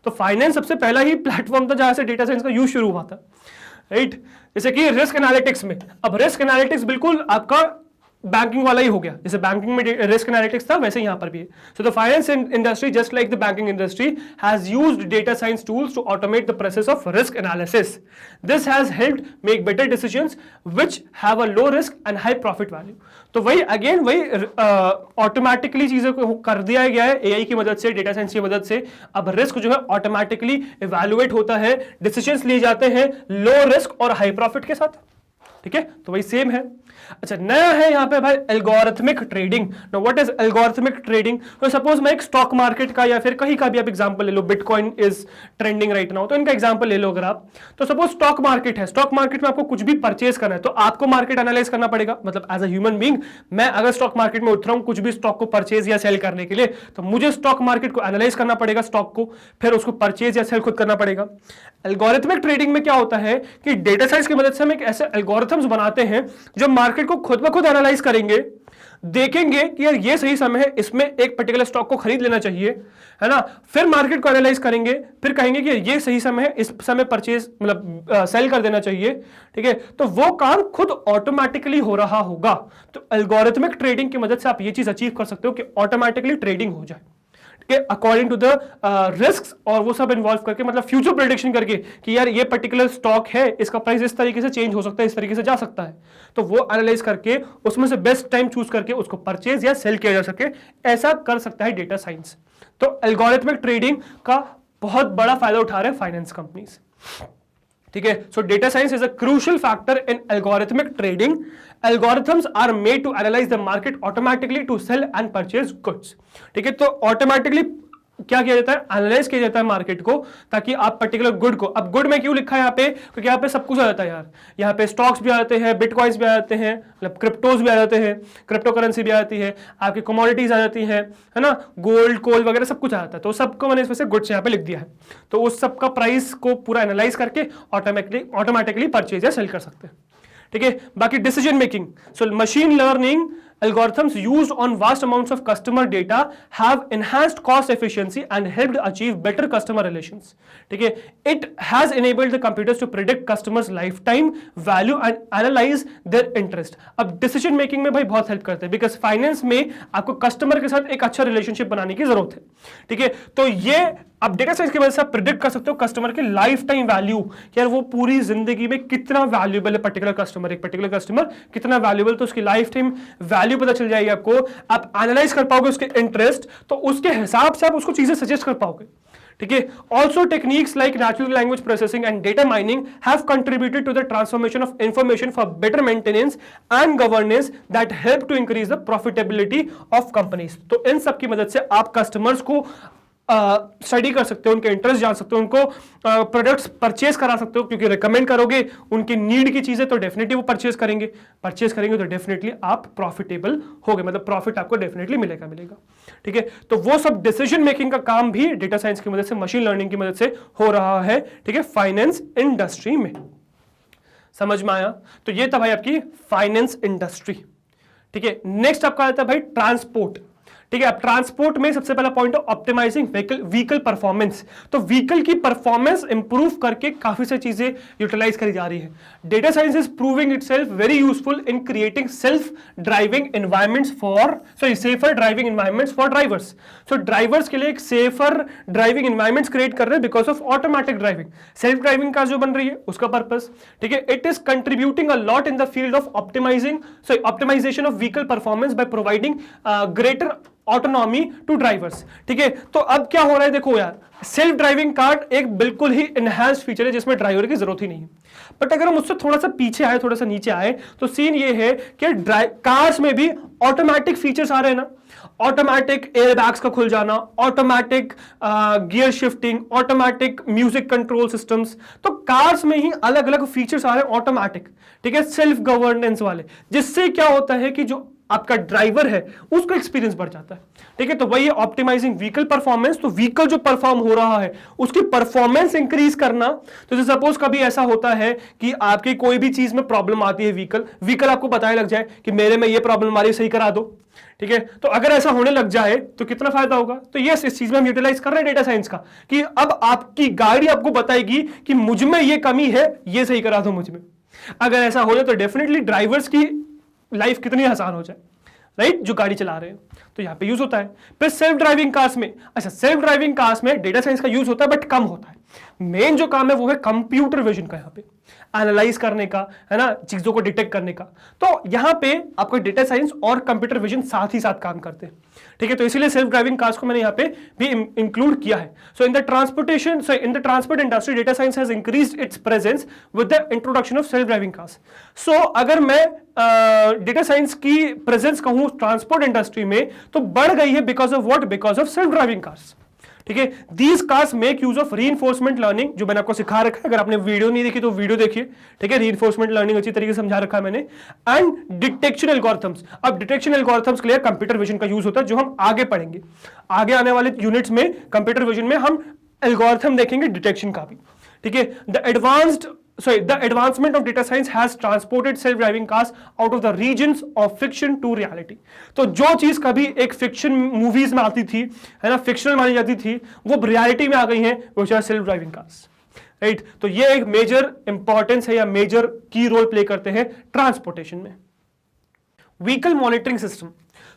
तो फाइनेंस सबसे पहला ही प्लेटफॉर्म था जहां से डेटा साइंस का यूज शुरू हुआ था, राइट। जैसे कि रिस्क एनालिटिक्स में, अब रिस्क एनालिटिक्स बिल्कुल आपका बैंकिंग वाला ही हो गया, जैसे बैंकिंग में रिस्क एनालिटिक्स था वैसे यहां पर भी है। So the finance industry just like the banking industry has used data science tools to automate the process of risk analysis. This has helped make better decisions which have a low risk and high profit value. तो वही again वही automatically चीजों को कर दिया गया है AI की मदद से, डेटा साइंस की मदद से। अब रिस्क जो है ऑटोमेटिकली इवैल्यूएट होता है, डिसीजंस लिए जाते हैं लो रिस्क और हाई प्रॉफिट के साथ, ठीक है। तो वही सेम है। अच्छा, नया है यहाँ पे भाई algorithmic trading. Now what is algorithmic trading? तो सपोज मैं एक स्टॉक मार्केट का या फिर कहीं का भी आप एग्जांपल ले लो, bitcoin is trending right now, तो इनका एग्जांपल ले लो अगर आप। तो सपोज स्टॉक मार्केट है, स्टॉक मार्केट में आपको कुछ भी परचेज करना है तो आपको मार्केट एनालाइज करना पड़ेगा। मतलब एज अ ह्यूमन बीइंग मैं अगर स्टॉक मार्केट में उतरा हूं कुछ भी स्टॉक को परचेज या सेल करने के लिए, तो मुझे स्टॉक मार्केट को एनालाइज करना पड़ेगा, स्टॉक को, फिर उसको परचेज या सेल खुद करना पड़ेगा। एल्गोरिथमिक ट्रेडिंग में क्या होता है कि डेटा साइंस की मदद से हम एक ऐसे एल्गोरिथम्स बनाते हैं जो मार्केट को खुद ब खुद एनालाइज करेंगे, देखेंगे कि यार ये सही समय है इसमें एक पर्टिकुलर स्टॉक को खरीद लेना चाहिए, है ना। फिर मार्केट को एनालाइज करेंगे, फिर कहेंगे कि ये सही समय है इस समय परचेज मतलब सेल कर देना चाहिए, ठीक है। तो वो काम खुद ऑटोमेटिकली हो रहा होगा। तो एल्गोरिथमिक ट्रेडिंग की मदद से आप ये चीज अचीव कर सकते हो कि ऑटोमेटिकली ट्रेडिंग हो जाए अकॉर्डिंग टू द रिस्क, और वो सब इन्वॉल्व करके मतलब फ्यूचर प्रेडिक्शन करके कि यार ये पर्टिकुलर स्टॉक है, इसका प्राइस इस तरीके से चेंज हो सकता है, इस तरीके से जा सकता है। तो वो एनालाइज करके उसमें से बेस्ट टाइम चूज करके उसको परचेज या सेल किया जा सके, ऐसा कर सकता है डेटा साइंस। तो एल्गोरिथमिक ट्रेडिंग का बहुत बड़ा फायदा उठा रहे हैं फाइनेंस कंपनीज, ठीक है। So data science is a crucial factor in algorithmic trading. Algorithms are made to analyze the market automatically to sell and purchase goods, ठीक है। तो ऑटोमेटिकली क्या किया जाता है, एनालाइज किया जाता है मार्केट को, ताकि आप पर्टिकुलर गुड को, अब गुड में क्यों लिखा है यहाँ पे, क्योंकि यहाँ पे सब कुछ आ जाता है यार। यहाँ पे स्टॉक्स भी आ जाते हैं, बिटकॉइंस भी आ जाते हैं, मतलब क्रिप्टोज भी आ जाते हैं, क्रिप्टो करेंसी भी आ जाती है, आपकी कमोडिटीज आ जाती हैं, है ना, गोल्ड कोल वगैरह सब कुछ आ जाता है। तो सबको मैंने इसमें से गुड्स यहाँ पे लिख दिया है। तो उस सबका प्राइस को पूरा एनालाइज करके ऑटोमेटिकली परचेज या सेल कर सकते हैं, ठीक है। बाकी decision making, so machine learning algorithms used on vast amounts of customer data have enhanced cost efficiency and helped achieve better customer relations, ठीक है। It has enabled the computers to predict customers lifetime value and analyze their interest। अब decision making में भाई बहुत help करते हैं, because finance में आपको कस्टमर के साथ एक अच्छा रिलेशनशिप बनाने की जरूरत है, ठीक है। तो ये अब डेटा साइंस की वजह से आप प्रिडिक्ट कर सकते हो कस्टमर के लाइफ टाइम वैल्यू, यार वो पूरी जिंदगी में कितना वैल्यूएबल है पर्टिकुलर कस्टमर, एक पर्टिकुलर कस्टमर कितना वैल्यूएबल, तो उसकी लाइफ टाइम वैल्यू पता चल जाएगी आपको। आप एनालाइज कर पाओगे उसके इंटरेस्ट, तो उसके हिसाब से आप उसको चीजें सजेस्ट कर पाओगे, ठीक है। Also techniques like natural language processing and data mining have contributed to the transformation of information for better maintenance and governance that help to increase the profitability of companies. तो इन सब की मदद से आप कस्टमर्स को स्टडी कर सकते हो, उनके इंटरेस्ट जान सकते हो, उनको प्रोडक्ट्स परचेज करा सकते हो, क्योंकि रिकमेंड करोगे उनकी नीड की चीजें तो डेफिनेटली वो परचेज करेंगे तो डेफिनेटली आप प्रॉफिटेबल होगे, मतलब प्रॉफिट आपको डेफिनेटली मिलेगा, ठीक है। तो वो सब डिसीजन मेकिंग का काम भी डेटा साइंस की मदद से, मशीन लर्निंग की मदद से हो रहा है, ठीक है, फाइनेंस इंडस्ट्री में। समझ में आया? तो ये था भाई आपकी फाइनेंस इंडस्ट्री, ठीक है। नेक्स्ट आपका आता है भाई ट्रांसपोर्ट, ठीक है। अब ट्रांसपोर्ट में सबसे पहला पॉइंट है ऑप्टिमाइजिंग व्हीकल परफॉर्मेंस। तो व्हीकल की परफॉर्मेंस इंप्रूव करके काफी सारी चीजें यूटिलाइज करी जा रही है। Data science is proving itself very useful in creating self driving environments safer driving environments for drivers. So drivers के लिए एक सेफर ड्राइविंग एनवायरमेंट्स क्रिएट कर रहे हैं because of automatic driving. Self driving car जो बन रही है उसका पर्पस, ठीक है, it is contributing a lot in the field of optimisation of vehicle performance by providing greater autonomy to drivers. ठीक है, तो अब क्या हो रहा है, देखो यार, सेल्फ ड्राइविंग कार एक बिल्कुल ही इनहैंस्ड फीचर है जिसमें ड्राइवर की जरूरत ही नहीं है। बट अगर हम उससे थोड़ा सा पीछे आए, थोड़ा सा नीचे आए, तो सीन ये है कि कार्स में भी ऑटोमेटिक फीचर्स आ रहे हैं ना, ऑटोमेटिक एयरबैग्स का खुल जाना, automatic gear shifting, automatic music control systems. तो कार्स में ही अलग अलग फीचर्स आ रहे हैं ऑटोमेटिक, ठीक है, सेल्फ गवर्नेंस वाले, जिससे क्या होता है कि जो आपका ड्राइवर है उसका एक्सपीरियंस बढ़ जाता है। ठीक है, तो वही ऑप्टिमाइजिंग व्हीकल परफॉर्मेंस। तो व्हीकल जो परफॉर्म हो रहा है उसकी परफॉर्मेंस इंक्रीज करना। तो सपोज कभी ऐसा होता है कि आपकी कोई भी चीज में प्रॉब्लम आती है, व्हीकल आपको बताने लग जाए कि मेरे में ये प्रॉब्लम आ रही है, सही करा दो। ठीक है, तो अगर ऐसा होने लग जाए तो कितना फायदा होगा। तो यस, इस चीज में हम यूटिलाइज कर रहे हैं डेटा साइंस का कि अब आपकी गाड़ी आपको बताएगी कि मुझ में ये कमी है, ये सही करा दो मुझ में। अगर ऐसा हो जाए तो डेफिनेटली ड्राइवर्स की लाइफ कितनी आसान हो जाए, राइट, जो गाड़ी चला रहे हैं। तो यहां पे यूज होता है। फिर सेल्फ ड्राइविंग कार्स में, अच्छा, सेल्फ ड्राइविंग कार्स में डेटा साइंस का यूज होता है बट कम होता है। मेन जो काम है वो है कंप्यूटर विजन का, यहां पे एनालाइज करने का, है ना, चीजों को डिटेक्ट करने का। तो यहां पे आपको डेटा साइंस और कंप्यूटर विजन साथ ही साथ काम करते हैं। ठीक है, तो इसीलिए सेल्फ ड्राइविंग कार्स को मैंने यहां पे भी इंक्लूड किया है। So in the transport industry data science has increased its presence with the introduction of self driving cars. So अगर मैं डेटा साइंस की प्रेजेंस कहूं ट्रांसपोर्ट इंडस्ट्री में, तो बढ़ गई है because of what, because of self driving cars. ठीक है, these cars make use of reinforcement learning, जो मैंने आपको सिखा रखा है। अगर आपने वीडियो नहीं देखी तो वीडियो देखिए। ठीक है, रीइंफोर्समेंट लर्निंग अच्छी तरीके से समझा रखा है मैंने। And detection algorithms. अब डिटेक्शन एल्गोरिथम्स के लिए कंप्यूटर विजन का यूज होता है, जो हम आगे पढ़ेंगे। आगे आने वाले यूनिट्स में कंप्यूटर विजन में हम एल्गोरिथम देखेंगे डिटेक्शन का भी। ठीक है, the advancement of data science has transported self-driving cars out of the regions of fiction to reality। तो जो चीज कभी एक फिक्शन मूवीज में आती थी, है ना, फिक्शनल मानी जाती थी, वो रियलिटी में आ गई है, वो है सेल्फ ड्राइविंग कार्स, राइट। तो ये एक मेजर इंपॉर्टेंस है या मेजर की रोल प्ले करते हैं ट्रांसपोर्टेशन में। Vehicle monitoring system.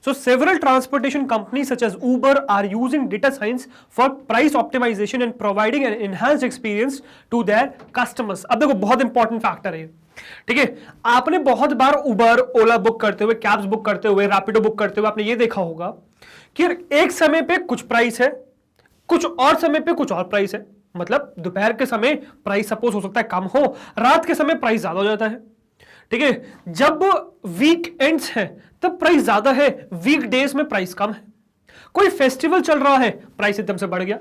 So several transportation companies such as Uber are using data science for price optimization and providing an enhanced experience to their customers। अब देखो बहुत important factor है, ठीक है। आपने बहुत बार उबर, ओला बुक करते हुए, कैब्स बुक करते हुए, रैपिडो बुक करते हुए आपने ये देखा होगा कि एक समय पे कुछ प्राइस है, कुछ और समय पे कुछ और प्राइस है। मतलब दोपहर के समय प्राइस सपोज हो सकता है कम हो, रात के समय प्राइस ज्यादा हो जाता है। ठीक है, जब वीक एंड्स है तब प्राइस ज्यादा है, वीक डेज में प्राइस कम है। कोई फेस्टिवल चल रहा है, प्राइस एकदम से बढ़ गया।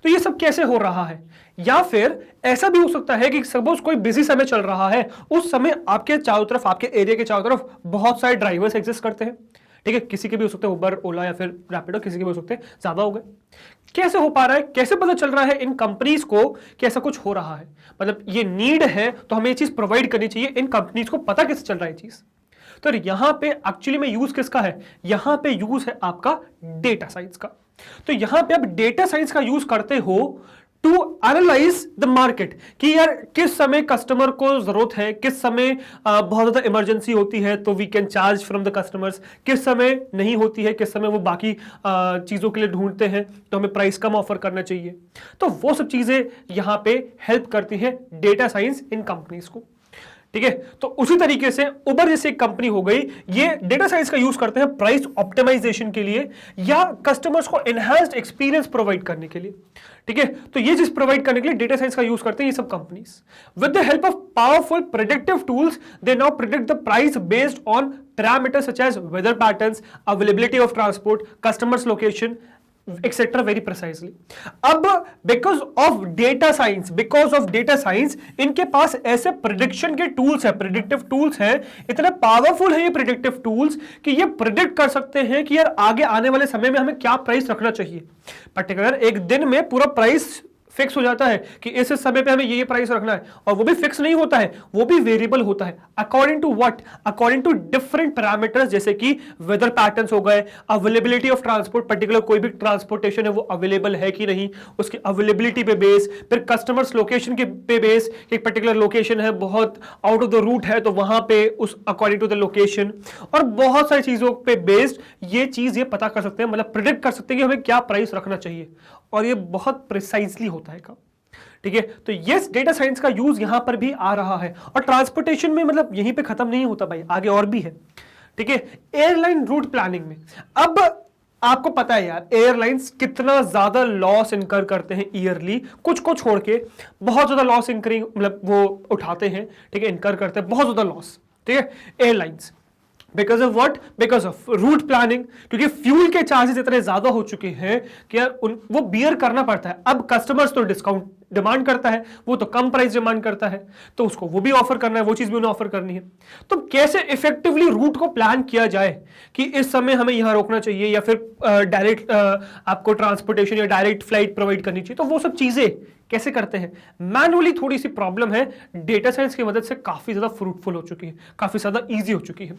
तो ये सब कैसे हो रहा है? या फिर ऐसा भी हो सकता है कि सपोज कोई बिजी समय चल रहा है, उस समय आपके चारों तरफ, आपके एरिया के चारों तरफ बहुत सारे ड्राइवर्स एग्जिस्ट करते हैं। ठीक है, किसी के भी हो सकते हैं उबर, ओला या फिर रैपिडो, किसी के भी हो सकते हैं, ज्यादा हो गए। कैसे हो पा रहा है, कैसे पता चल रहा है इन कंपनीज को कि ऐसा कुछ हो रहा है? मतलब ये नीड है तो हमें ये चीज प्रोवाइड करनी चाहिए। इन कंपनीज को पता कैसे चल रहा है चीज? तो यहां पे एक्चुअली में यूज किसका है? यहां पे यूज है आपका डेटा साइंस का। तो यहां पे आप डेटा साइंस का यूज करते हो टू एनालाइज द मार्केट कि यार किस समय कस्टमर को जरूरत है, किस समय बहुत ज्यादा इमरजेंसी होती है तो we can charge from the customers, किस समय नहीं होती है, किस समय वो बाकी चीजों के लिए ढूंढते हैं तो हमें प्राइस कम ऑफर करना चाहिए। तो वो सब चीजें यहां पे हेल्प करती है डेटा साइंस इन कंपनीज को। ठीक है, तो उसी तरीके से उबर जैसी एक कंपनी हो गई, ये डेटा साइंस का यूज करते हैं प्राइस ऑप्टिमाइजेशन के लिए या कस्टमर्स को एनहांस्ड एक्सपीरियंस प्रोवाइड करने के लिए। ठीक है, तो ये चीज प्रोवाइड करने के लिए डेटा साइंस का यूज करते हैं ये सब companies. With the help of powerful predictive tools they now predict the price based on parameters such as weather patterns, availability of transport, customers location, etcetera very precisely. अब because of data science इनके पास ऐसे prediction के tools है, predictive tools हैं, इतने powerful है ये प्रिडिक्टिव टूल्स कि ये प्रिडिक्ट कर सकते हैं कि यार आगे आने वाले समय में हमें क्या प्राइस रखना चाहिए। पर्टिकुलर एक दिन में पूरा प्राइस फिक्स हो जाता है कि इस समय पे हमें ये प्राइस रखना है, और वो भी फिक्स नहीं होता है, वो भी वेरिएबल होता है according to what, according to different parameters, जैसे कि वेदर पैटर्न्स हो गए, अवेलेबिलिटी ऑफ ट्रांसपोर्ट, पर्टिकुलर कोई भी ट्रांसपोर्टेशन है वो अवेलेबल है कि नहीं, उसकी अवेलेबिलिटी पे बेस, फिर कस्टमर्स लोकेशन के पे बेस, एक पर्टिकुलर लोकेशन है बहुत आउट ऑफ द रूट है तो वहां पे उस अकॉर्डिंग टू द लोकेशन, और बहुत सारी चीजों पे बेस्ड ये चीज ये पता कर सकते हैं, मतलब प्रिडिक्ट कर सकते हैं कि हमें क्या प्राइस रखना चाहिए, और ये बहुत प्रिसाइजली होता है काम। ठीक है, तो यस डेटा साइंस का यूज यहां पर भी आ रहा है, और ट्रांसपोर्टेशन में मतलब यहीं पे खत्म नहीं होता भाई, आगे और भी है। ठीक है, एयरलाइन रूट प्लानिंग में अब आपको पता है यार एयरलाइंस कितना ज्यादा लॉस इनकर करते हैं ईयरली, कुछ को छोड़ के बहुत ज्यादा लॉस इनकरिंग मतलब वो उठाते हैं, ठीक है, इनकर करते हैं बहुत ज्यादा लॉस। ठीक है, airlines because of what, because of route planning, क्योंकि फ्यूल के चार्जेस इतने ज्यादा हो चुके हैं कि यार वो बियर करना पड़ता है। अब कस्टमर्स तो डिस्काउंट डिमांड करता है, वो तो कम प्राइस डिमांड करता है, तो उसको वो भी ऑफर करना है, वो चीज भी उन्हें ऑफर करनी है। तो कैसे इफेक्टिवली रूट को प्लान किया जाए कि इस समय हमें यहां रोकना चाहिए या फिर डायरेक्ट आपको ट्रांसपोर्टेशन या डायरेक्ट फ्लाइट प्रोवाइड करनी चाहिए, तो वो सब चीजें कैसे करते हैं मैनुअली, थोड़ी सी प्रॉब्लम है, डेटा साइंस की मदद से काफी ज्यादा फ्रूटफुल हो चुकी है, काफी ज्यादा इजी हो चुकी है।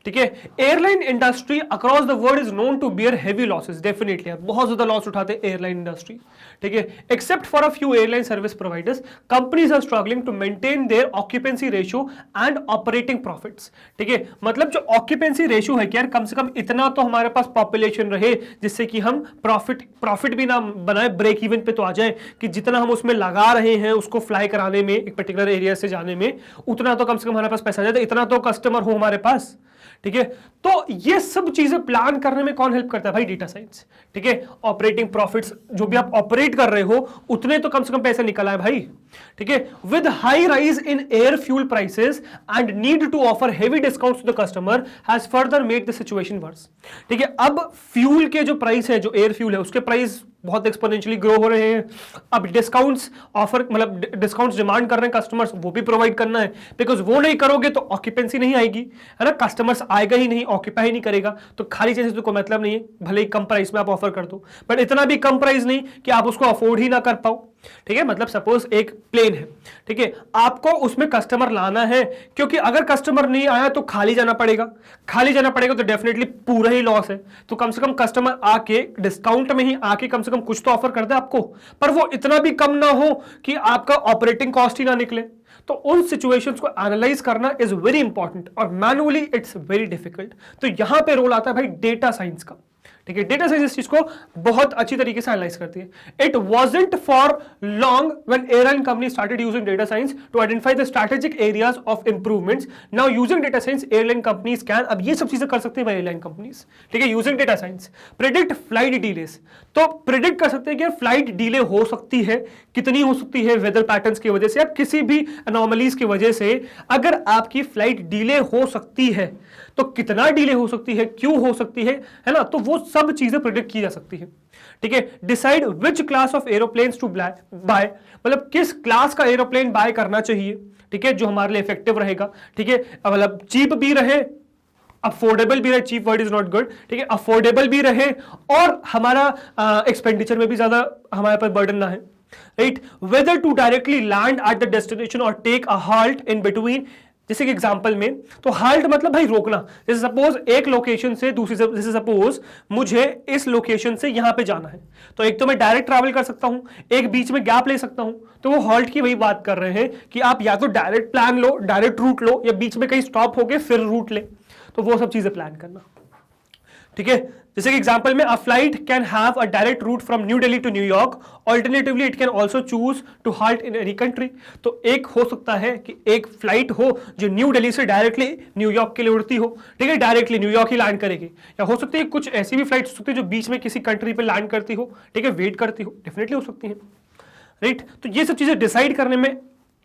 ठीक है, airline industry across the world is known to bear heavy losses, definitely बहुत ज्यादा लॉस उठाते हैं एयरलाइन इंडस्ट्री। ठीक है, except for a few airline service providers, companies are struggling to maintain their occupancy ratio and operating profits. ठीक है, मतलब जो ऑक्यूपेंसी रेशियो है कि यार कम से कम इतना तो हमारे पास पॉपुलेशन रहे जिससे कि हम प्रॉफिट भी ना बनाए, ब्रेक इवन पे तो आ जाए कि जितना हम उसमें लगा रहे हैं उसको फ्लाई कराने में, एक पर्टिकुलर एरिया से जाने में, उतना तो कम से कम हमारे पास पैसा आ जाए, इतना तो कस्टमर हो हमारे पास। ठीक है, तो ये सब चीजें प्लान करने में कौन हेल्प करता है भाई, डेटा साइंस। ठीक है, ऑपरेटिंग प्रॉफिट्स जो भी आप ऑपरेट कर रहे हो उतने तो कम से कम पैसे निकल आए भाई। ठीक है, with high rise in air fuel prices and need to offer heavy discounts to the customer has further made the situation worse. ठीक है, अब फ्यूल के जो प्राइस है, जो एयर फ्यूल है उसके प्राइस बहुत एक्सपोनेंशियली ग्रो हो रहे हैं। अब डिस्काउंट्स ऑफर मतलब डिस्काउंट्स डिमांड कर रहे हैं कस्टमर्स, वो भी प्रोवाइड करना है, बिकॉज वो नहीं करोगे तो ऑक्यूपेंसी नहीं आएगी, है ना, कस्टमर्स आएगा ही नहीं, ऑक्यूपाई ही नहीं करेगा, तो खाली चीजें तो कोई मतलब नहीं है, भले ही कम प्राइस में आप ऑफर कर दो, बट इतना भी कम प्राइस नहीं कि आप उसको अफोर्ड ही ना कर पाओ। ठीक है, मतलब सपोज एक प्लेन है, ठीक है, आपको उसमें कस्टमर लाना है, क्योंकि अगर कस्टमर नहीं आया तो खाली जाना पड़ेगा तो डेफिनेटली पूरा ही लॉस है। तो कम से कम कस्टमर आके डिस्काउंट में ही आके कम से कम कुछ तो ऑफर कर दे आपको, पर वो इतना भी कम ना हो कि आपका ऑपरेटिंग कॉस्ट ही ना निकले। तो उन सिचुएशंस को एनालाइज करना इज वेरी इंपॉर्टेंट, और मैनुअली इट्स वेरी डिफिकल्ट। तो यहां पे रोल आता है भाई डेटा साइंस का। ठीक है, डेटा साइंस इस चीज को बहुत अच्छी तरीके से एनालाइज करती है। It wasn't for long when airline company started using data science to identify the strategic areas of improvements. Now using data science airline companies can, अब ये सब चीजें कर सकते हैं भाई एयरलाइन कंपनीज। ठीक है, using data science predict flight delays, तो प्रेडिक्ट कर सकते हैं कि फ्लाइट डिले हो सकती है, कितनी हो सकती है, वेदर पैटर्न्स की वजह से या किसी भी अनोमलीज की वजह से अगर आपकी फ्लाइट डिले हो सकती है तो कितना डिले हो सकती है, क्यों हो सकती है ना, तो वो सब चीजें प्रेडिक्ट की जा सकती है। ठीक है, decide which class of aeroplanes to buy, मतलब किस क्लास का एरोप्लेन बाय करना चाहिए, ठीक है, जो हमारे लिए इफेक्टिव रहेगा। ठीक है, मतलब चीप भी रहे, अफोर्डेबल भी रहे, cheap word is not good, ठीक है, अफोर्डेबल भी रहे और हमारा एक्सपेंडिचर में भी ज्यादा हमारे पर बर्डन ना है। Right, whether to directly land at the destination और take a halt in between, जैसे कि एग्जांपल में तो हाल्ट मतलब भाई रोकना, जैसे सपोज एक लोकेशन से दूसरी, जैसे सपोज मुझे इस लोकेशन से यहां पे जाना है, तो एक तो मैं डायरेक्ट ट्रैवल कर सकता हूं, एक बीच में गैप ले सकता हूं, तो वो हॉल्ट की वही बात कर रहे हैं कि आप या तो डायरेक्ट प्लान लो, डायरेक्ट रूट लो, या बीच में कहीं स्टॉप होके फिर रूट ले, तो वो सब चीजें प्लान करना। ठीक है, जैसे कि एग्जांपल में a flight can have a direct route from New Delhi to New York, alternatively it can also choose to halt in any country. तो एक हो सकता है कि एक फ्लाइट हो जो न्यू दिल्ली से डायरेक्टली न्यूयॉर्क के लिए उड़ती हो, ठीक है, डायरेक्टली न्यूयॉर्क ही लैंड करेगी, या हो सकती है कुछ ऐसी भी फ्लाइट हो सकती है जो बीच में किसी कंट्री पे लैंड करती हो, ठीक है, वेट करती हो, डेफिनेटली हो सकती है। राइट, तो ये सब चीजें डिसाइड करने में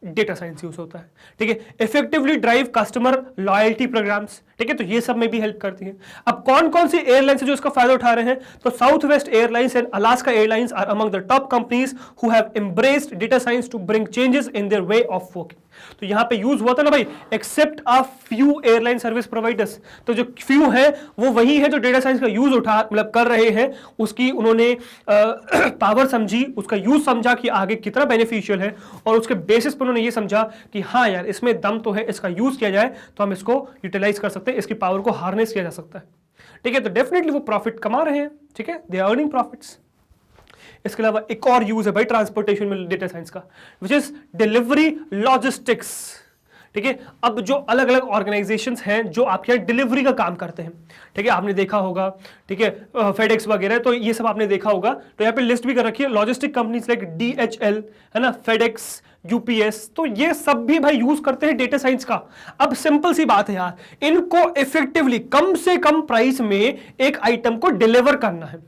डेटा साइंस यूज होता है। ठीक है, effectively drive customer loyalty programmes, ठीक है, तो ये सब में भी हेल्प करती है। अब कौन कौन सी एयरलाइंस है जो इसका फायदा उठा रहे हैं, तो South West Airlines and Alaska Airlines are among the top companies who have embraced data science to bring changes in their way of working. तो यहां पे यूज हुआ था ना भाई, except a few airline service providers. तो जो few है वो वही है जो डेटा साइंस का यूज उठा मतलब कर रहे हैं, उसकी उन्होंने पावर समझी, उसका यूज समझा कि आगे कितना बेनिफिशियल है, और उसके बेसिस पर उन्होंने ये समझा कि हाँ यार इसमें दम तो है, इसका यूज किया जाए तो हम इसको यूटिलाइज कर सकते हैं, इसकी पावर को हार्नेस किया जा सकता है। ठीक है, तो डेफिनेटली वो प्रॉफिट कमा रहे हैं। ठीक है, दे आर अर्निंग प्रॉफिट्स। इसके अलावा एक और यूज है भाई ट्रांसपोर्टेशन में डेटा साइंस का, विच इज डिलीवरी लॉजिस्टिक्स। ठीक है, अब जो अलग अलग ऑर्गेनाइजेशंस हैं जो आपके यहाँ डिलीवरी का काम करते हैं, ठीक है, आपने देखा होगा, ठीक है, फेडेक्स वगैरह, तो ये सब आपने देखा होगा। तो यहाँ पे लिस्ट भी कर रखी है, लॉजिस्टिक कंपनीज लाइक DHL, है ना, फेडेक्स, यूपीएस, तो ये सब भी भाई यूज करते हैं डेटा साइंस का। अब सिंपल सी बात है यार, इनको इफेक्टिवली कम से कम प्राइस में एक आइटम को डिलीवर करना है,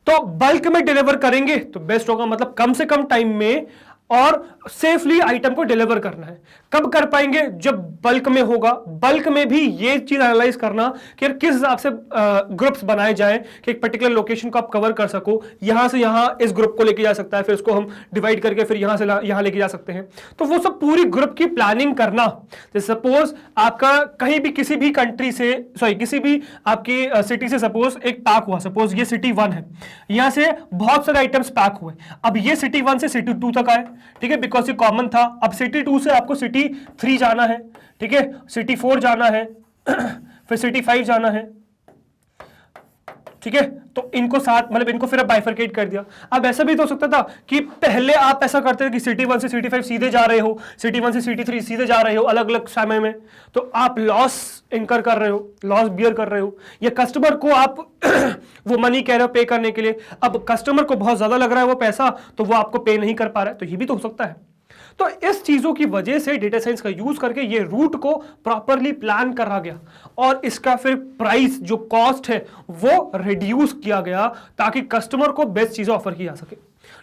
तो बल्क में डिलीवर करेंगे तो बेस्ट होगा, मतलब कम से कम टाइम में और सेफली आइटम को डिलीवर करना है। कब कर पाएंगे? जब बल्क में होगा। बल्क में भी ये चीज एनालाइज करना कि किस हिसाब से ग्रुप्स बनाए जाएं कि एक पर्टिकुलर लोकेशन को आप कवर कर सको, यहां से यहां इस ग्रुप को लेके जा सकता है, फिर उसको हम डिवाइड करके फिर यहां से यहां लेके जा सकते हैं। तो वो सब पूरी ग्रुप की प्लानिंग करना। जैसे सपोज आपका कहीं भी किसी भी कंट्री से, सॉरी किसी भी आपकी सिटी से सपोज एक पैक हुआ, सपोज ये सिटी 1 है, यहां से बहुत सारे आइटम्स पैक हुए। अब ये सिटी 1 से सिटी 2 तक आए, ठीक है, बिकॉज ये कॉमन था। अब सिटी 2 से आपको सिटी 3 जाना है, ठीक है, सिटी 4 जाना है, फिर सिटी 5 जाना है, ठीक है। तो इनको साथ मतलब इनको फिर अब बाइफरकेट कर दिया। अब ऐसा भी तो हो सकता था कि पहले आप ऐसा करते थे कि सिटी 1 से सिटी 5 सीधे जा रहे हो, सिटी 1 से सिटी 3 सीधे जा रहे हो अलग अलग समय में, तो आप लॉस इनकर कर रहे हो, लॉस बियर कर रहे हो, या कस्टमर को आप वो मनी कह रहे हो पे करने के लिए, अब कस्टमर को बहुत ज्यादा लग रहा है वो पैसा, तो वो आपको पे नहीं कर पा रहा है, तो ये भी तो हो सकता है। तो इस चीजों की वजह से डेटा साइंस का यूज करके ये रूट को प्रॉपरली प्लान करा गया और इसका फिर प्राइस जो कॉस्ट है वो रिड्यूस किया गया ताकि कस्टमर को बेस्ट चीजें ऑफर की जा सके।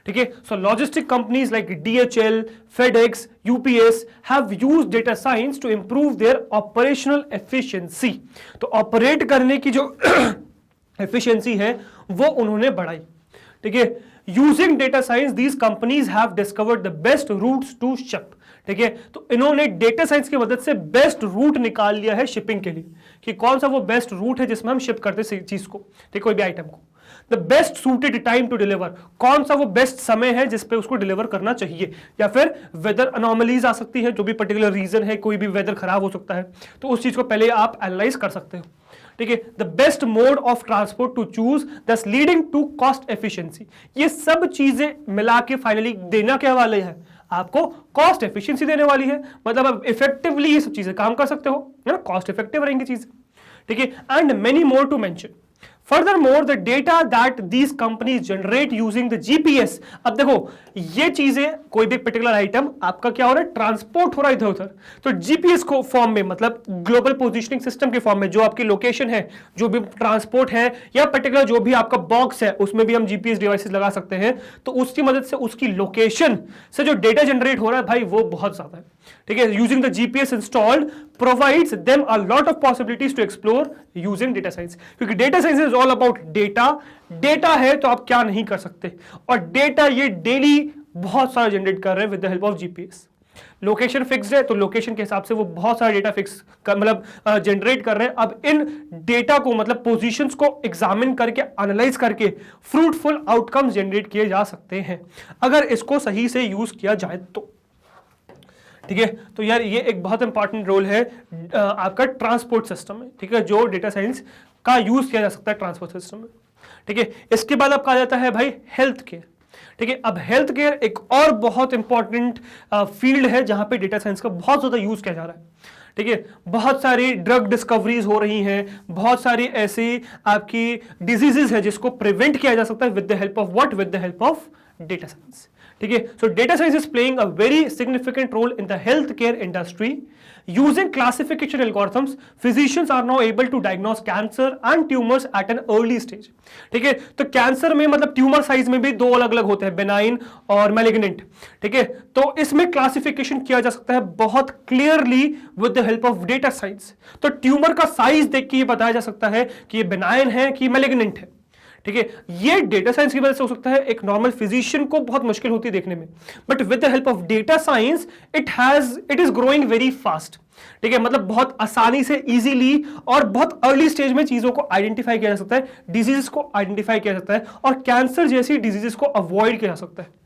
ठीक है, so logistic companies like DHL, FedEx, UPS have used data science to improve their operational efficiency. तो ऑपरेट करने की जो एफिशिएंसी है वो उन्होंने बढ़ाई। ठीक है, using data science these companies have discovered the best routes to ship. ठीक है, तो इन्होंने डेटा साइंस की मदद से बेस्ट रूट निकाल लिया है शिपिंग के लिए कि कौन सा वो बेस्ट रूट है जिसमें हम शिप करते चीज को, ठीक, कोई भी आइटम को। The best suited time to deliver, कौन सा वो बेस्ट समय है जिसपे उसको डिलीवर करना चाहिए, या फिर वेदर अनोमलीज आ सकती है, जो भी पर्टिकुलर रीजन है, कोई भी वेदर खराब हो सकता है, तो उस चीज को पहले आप एनालाइज कर सकते हो। ठीक है, the best mode of transport to choose thus leading to cost efficiency. ये सब चीजें मिला के फाइनली देना क्या वाले हैं आपको? कॉस्ट एफिशिएंसी देने वाली है। मतलब आप इफेक्टिवली ये सब चीजें काम कर सकते हो, है ना, कॉस्ट इफेक्टिव रहेंगी चीजें। ठीक है, and many more to mention. Furthermore, the data that these companies generate using the GPS, अब देखो ये चीजें, कोई भी पर्टिकुलर आइटम आपका क्या हो रहा है, ट्रांसपोर्ट हो रहा है इधर उधर, तो जीपीएस को फॉर्म में, मतलब ग्लोबल पोजीशनिंग सिस्टम के फॉर्म में, जो आपकी लोकेशन है, जो भी ट्रांसपोर्ट है, या पर्टिकुलर जो भी आपका बॉक्स है, उसमें भी हम जीपीएस डिवाइसेस लगा सकते हैं, तो उसकी मदद से उसकी लोकेशन से जो डेटा जनरेट हो रहा है भाई वो बहुत ज्यादा है। ठीक है, using the GPS installed provides them a lot of possibilities to explore using data science, क्योंकि data science is all about data. Data है तो आप क्या नहीं कर सकते, और डेटा ये डेली बहुत सारा जनरेट कर रहे हैं with the help of GPS. Location fixed है तो लोकेशन के हिसाब से वो बहुत सारा डेटा फिक्स मतलब जनरेट कर रहे हैं। अब इन डेटा को मतलब पोजीशंस को एग्जामिन करके एनालाइज करके फ्रूटफुल आउटकम्स जनरेट किए जा सकते हैं अगर इसको सही से यूज किया जाए तो। ठीक है, तो यार ये एक बहुत इंपॉर्टेंट रोल है आपका ट्रांसपोर्ट सिस्टम में। ठीक है, जो डेटा साइंस का यूज किया जा सकता है ट्रांसपोर्ट सिस्टम में। ठीक है, इसके बाद आपका आ जाता है भाई हेल्थ केयर। ठीक है, अब हेल्थ केयर एक और बहुत इंपॉर्टेंट फील्ड है जहां पे डेटा साइंस का बहुत ज्यादा यूज किया जा रहा है। ठीक है, बहुत सारी ड्रग डिस्कवरीज हो रही हैं, बहुत सारी ऐसी आपकी डिजीजेस है जिसको प्रिवेंट किया जा सकता है with the help of what, with the help of data science. ठीक है, so data science is playing a very significant role in the health care industry. Using classification algorithms, physicians are now able to diagnose cancer and tumors at an early stage. ठीक है, तो cancer में मतलब tumour size में भी दो अलग अलग होते हैं, बेनाइन और मैलिग्नेंट। ठीक है, तो इसमें क्लासिफिकेशन किया जा सकता है बहुत clearly with the help of data science. तो ट्यूमर का साइज देख के ये बताया जा सकता है कि ये बेनाइन है कि मैलिग्नेंट है। ठीक है, ये डेटा साइंस की वजह से हो सकता है, एक नॉर्मल फिजिशियन को बहुत मुश्किल होती है देखने में, but with the help of data science it is growing very fast. ठीक है, मतलब बहुत आसानी से, इजीली और बहुत अर्ली स्टेज में चीजों को आइडेंटिफाई किया जा सकता है, डिजीजेस को आइडेंटिफाई किया जा सकता है और कैंसर जैसी डिजीजेस को अवॉइड किया जा सकता है।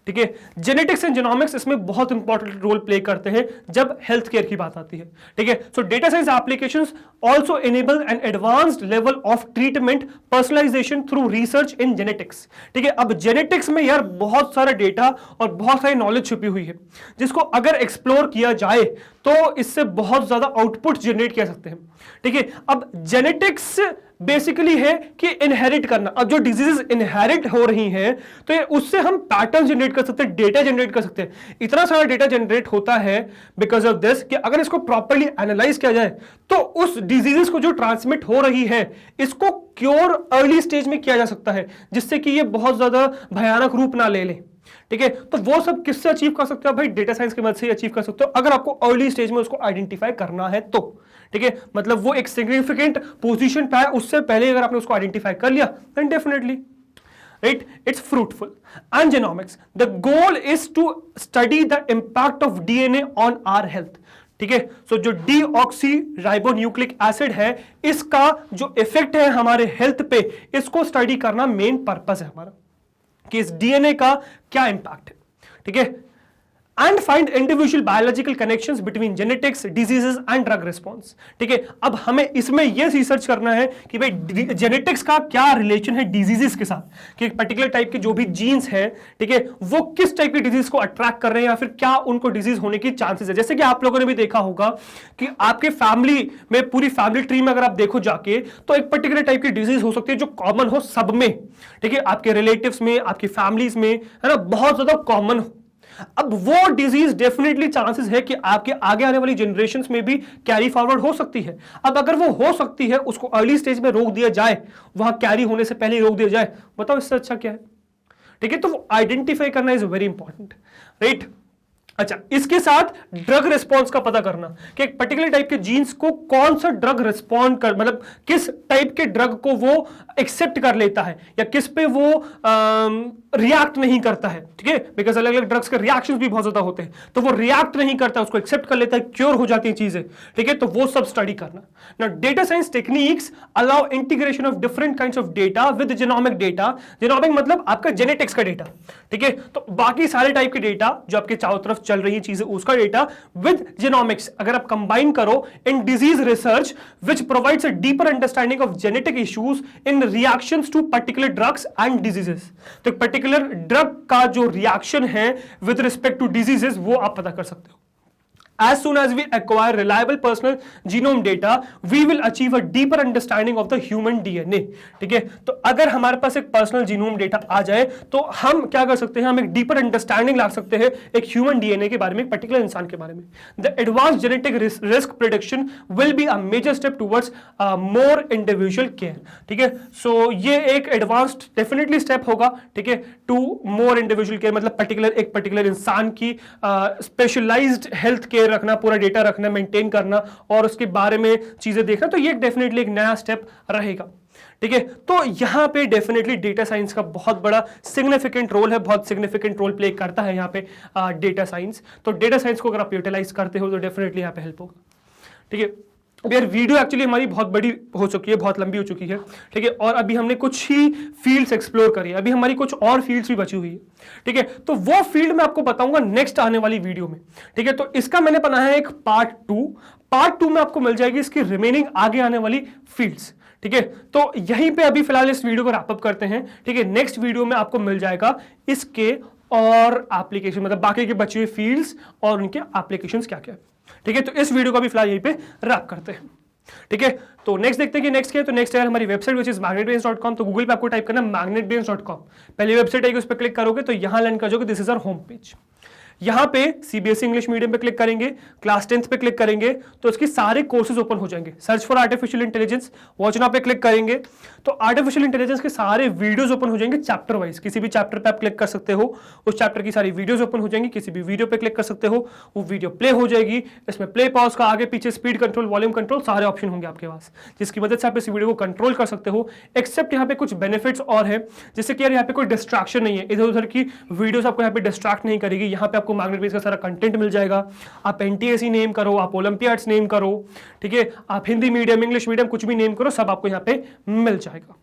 ठीक है, जेनेटिक्स एंड जेनोमिक्स इसमें बहुत इंपॉर्टेंट रोल प्ले करते हैं जब हेल्थ केयर की बात आती है। ठीक है, so data science applications also enable an advanced level of treatment personalisation through research in genetics. ठीक है, अब जेनेटिक्स में यार बहुत सारा डेटा और बहुत सारी नॉलेज छुपी हुई है, जिसको अगर एक्सप्लोर किया जाए तो इससे बहुत ज्यादा आउटपुट जनरेट किया सकते हैं। ठीक है, अब जेनेटिक्स बेसिकली है कि इनहेरिट करना। अब जो डिजीजेस इनहेरिट हो रही हैं तो ये उससे हम पैटर्न जनरेट कर सकते हैं, डेटा जनरेट कर सकते हैं। इतना सारा डेटा जनरेट होता है बिकॉज ऑफ दिस कि अगर इसको प्रॉपर्ली एनालाइज किया जाए तो उस डिजीजेस को जो ट्रांसमिट हो रही है इसको क्योर अर्ली स्टेज में किया जा सकता है, जिससे कि ये बहुत ज्यादा भयानक रूप ना ले ले। ठीक है, तो वो सब किससे अचीव कर सकते हो भाई? डेटा साइंस की मदद से अचीव कर सकते हो, अगर आपको अर्ली स्टेज में उसको आइडेंटिफाई करना है तो। ठीक है, मतलब वो एक सिग्निफिकेंट पोजीशन पे है, उससे पहले अगर आपने उसको आइडेंटिफाई कर लिया then definitely right, it's fruitful. And genomics, the goal is to study the impact of DNA on our health. ठीक है, सो जो डीऑक्सी राइबोन्यूक्लिक एसिड है इसका जो इफेक्ट है हमारे हेल्थ पे, इसको स्टडी करना मेन पर्पस है हमारा कि इस डीएनए का क्या इंपैक्ट है। ठीक है, and find individual biological connections between genetics, diseases and drug response. ठीक है, अब हमें इसमें यह रिसर्च करना है कि भाई जेनेटिक्स का क्या रिलेशन है डिजीजेस के साथ, कि एक पर्टिकुलर टाइप के जो भी जीन्स है, ठीक है, वो किस टाइप की डिजीज को अट्रैक्ट कर रहे हैं या फिर क्या उनको डिजीज होने की चांसेस है। जैसे कि आप लोगों ने भी देखा होगा कि आपके फैमिली में, पूरी फैमिली ट्री में अगर आप देखो जाके, तो एक पर्टिकुलर टाइप की डिजीज हो सकती है जो कॉमन हो सब में। ठीक है, आपके रिलेटिव्स में, आपकी फैमिलीज में, है ना, बहुत ज्यादा कॉमन हो। अब वो डिजीज डेफिनेटली चांसेस है कि आपके आगे आने वाली जनरेशंस में भी कैरी फॉरवर्ड हो सकती है। अब अगर वो हो सकती है, उसको अर्ली स्टेज में रोक दिया जाए, वहां कैरी होने से पहले रोक दिया जाए, बताओ इससे अच्छा क्या है? ठीक है, तो वो आइडेंटिफाई करना इज वेरी इंपॉर्टेंट, राइट। अच्छा, इसके साथ ड्रग रिस्पॉन्स का पता करना कि एक पर्टिकुलर टाइप के जीन्स को कौन सा ड्रग रिस्पॉन्ड कर, मतलब किस टाइप के ड्रग को वो एक्सेप्ट कर लेता है या किस पे वो रिएक्ट नहीं करता है। ठीक है, बिकॉज अलग अलग ड्रग्स के रिएक्शंस भी बहुत ज्यादा होते हैं, तो वो रिएक्ट नहीं करता, उसको एक्सेप्ट कर लेता है, क्योर हो जाती हैं चीजें। ठीक है, तो वो सब स्टडी करना। Now data science techniques allow integration of different kinds of data with genomic data. Genomic मतलब आपका जेनेटिक्स का डेटा। ठीक है, तो बाकी सारे टाइप के डेटा जो आपके चारों तरफ चल रही चीजें, उसका डेटा विद जेनोमिक्स अगर आप कंबाइन करो in disease research which provides a deeper understanding of genetic issues in reactions to particular drugs and diseases. तो पर्टिकुलर ड्रग का जो रिएक्शन है विद रिस्पेक्ट टू डिजीजेस, वो आप पता कर सकते हो। As soon as we acquire reliable personal genome data, we will achieve a deeper understanding of the human DNA. ठीक है, तो अगर हमारे पास एक पर्सनल जीनोम डेटा आ जाए तो हम क्या कर सकते हैं? हम एक डीपर अंडरस्टैंडिंग ला सकते हैं एक ह्यूमन डीएनए के बारे में, एक पर्टिकुलर इंसान के बारे में। The advance genetic risk prediction will be a major step towards more individual care. ठीक है, सो ये एक एडवांस्ड डेफिनेटली स्टेप होगा, ठीक है, टू मोर इंडिविजुअल केयर, मतलब एक पर्टिकुलर इंसान की स्पेशलाइज्ड हेल्थ केयर रखना, पूरा डेटा रखना, मेंटेन करना और उसके बारे में चीजें देखना, तो ये डेफिनेटली एक नया स्टेप रहेगा। ठीक है, तो यहां पे डेफिनेटली डेटा साइंस का बहुत बड़ा सिग्निफिकेंट रोल है, बहुत सिग्निफिकेंट रोल प्ले करता है यहां पे डेटा साइंस। तो डेटा साइंस को अगर आप यूटिलाइज करते हो तो डेफिनेटली यहां पे हेल्प होगा। ठीक है, अब यार वीडियो एक्चुअली हमारी बहुत बड़ी हो चुकी है, बहुत लंबी हो चुकी है। ठीक है, और अभी हमने कुछ ही फील्ड्स एक्सप्लोर करी है, अभी हमारी कुछ और फील्ड्स भी बची हुई है। ठीक है, तो वो फील्ड मैं आपको बताऊंगा नेक्स्ट आने वाली वीडियो में। ठीक है, तो इसका मैंने बनाया है एक पार्ट टू में आपको मिल जाएगी इसकी रिमेनिंग आगे आने वाली फील्ड्स। ठीक है, तो यहीं पे अभी फिलहाल इस वीडियो को रैप अप करते हैं। ठीक है, नेक्स्ट वीडियो में आपको मिल जाएगा इसके और एप्लीकेशन, मतलब बाकी के बचे हुए फील्ड्स और उनके एप्लीकेशंस क्या क्या है। ठीक है, तो इस वीडियो को भी फिलहाल यहीं पे रैप करते हैं। ठीक है, तो नेक्स्ट देखते हैं कि नेक्स्ट क्या है। तो नेक्स्ट है हमारी वेबसाइट विच इज magnetbrains.com। तो गूगल पे आपको टाइप करना magnetbrains.com, पहली वेबसाइट आएगी, उस पर क्लिक करोगे तो यहां लैंड कर जाओगे, this is our home page. यहाँ पे सीबीएसई इंग्लिश मीडियम पे क्लिक करेंगे, क्लास 10th पे क्लिक करेंगे तो इसके सारे कोर्सेज ओपन हो जाएंगे। Search for artificial intelligence, watch now पे क्लिक करेंगे तो आर्टिफिशियल इंटेलिजेंस के सारे वीडियोस ओपन हो जाएंगे चैप्टर वाइज। किसी भी चैप्टर पे आप क्लिक कर सकते हो, उस चैप्टर की सारी वीडियोस ओपन हो जाएंगी। किसी भी वीडियो पे क्लिक कर सकते हो, वो वीडियो प्ले हो जाएगी। इसमें प्ले पॉज का आगे पीछे स्पीड कंट्रोल, वॉल्यूम कंट्रोल सारे ऑप्शन होंगे आपके पास, जिसकी मदद से आप इस वीडियो को कंट्रोल कर सकते हो। एक्सेप्ट यहाँ पे कुछ बेनिफिट्स और है, जैसे कि यार यहाँ पे कोई डिस्ट्रैक्शन नहीं है, इधर उधर की वीडियोस आपको यहाँ पे डिस्ट्रैक्ट नहीं करेगी। यहाँ पे आपको मैग्नेट बेस का सारा कंटेंट मिल जाएगा। आप एनटीएससी नेम करो, आप ओलंपियाड्स नेम करो, ठीक है, आप हिंदी मीडियम इंग्लिश मीडियम कुछ भी नेम करो, सब आपको यहाँ पे मिल जाएगा।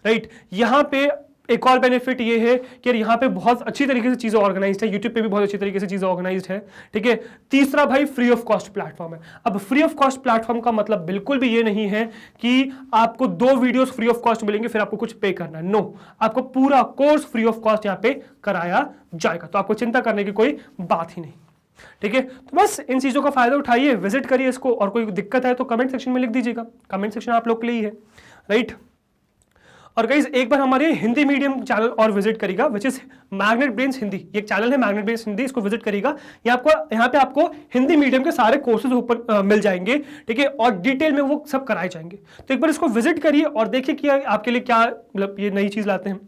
राइट, यहाँ पे एक और बेनिफिट ये है कि यहाँ पे बहुत अच्छी तरीके से चीजें ऑर्गेनाइज्ड है, यूट्यूब पे भी बहुत अच्छी तरीके से चीजें ऑर्गेनाइज्ड है, ठीक है। तीसरा भाई फ्री ऑफ कॉस्ट प्लेटफॉर्म है। अब फ्री ऑफ कॉस्ट प्लेटफॉर्म का मतलब बिल्कुल भी ये नहीं है कि आपको 2 वीडियोस फ्री ऑफ कॉस्ट मिलेंगे फिर आपको कुछ पे करना है। नो, आपको पूरा कोर्स फ्री ऑफ कॉस्ट यहाँ पे कराया जाएगा, तो आपको चिंता करने की कोई बात ही नहीं, ठीक है। तो बस इन चीजों का फायदा उठाइए, विजिट करिए इसको, और कोई दिक्कत है तो कमेंट सेक्शन में लिख दीजिएगा। कमेंट सेक्शन आप लोग के लिए ही है, राइट। और गाइस एक बार हमारे हिंदी मीडियम चैनल और विजिट करिएगा, which is magnet brains Hindi. ये एक चैनल है मैग्नेट ब्रेन्स हिंदी, इसको विजिट करिएगा। यहाँ पे आपको हिंदी मीडियम के सारे कोर्सेज ऊपर मिल जाएंगे, ठीक है, और डिटेल में वो सब कराए जाएंगे। तो एक बार इसको विजिट करिए और देखिए कि आपके लिए क्या मतलब ये नई चीज लाते हैं,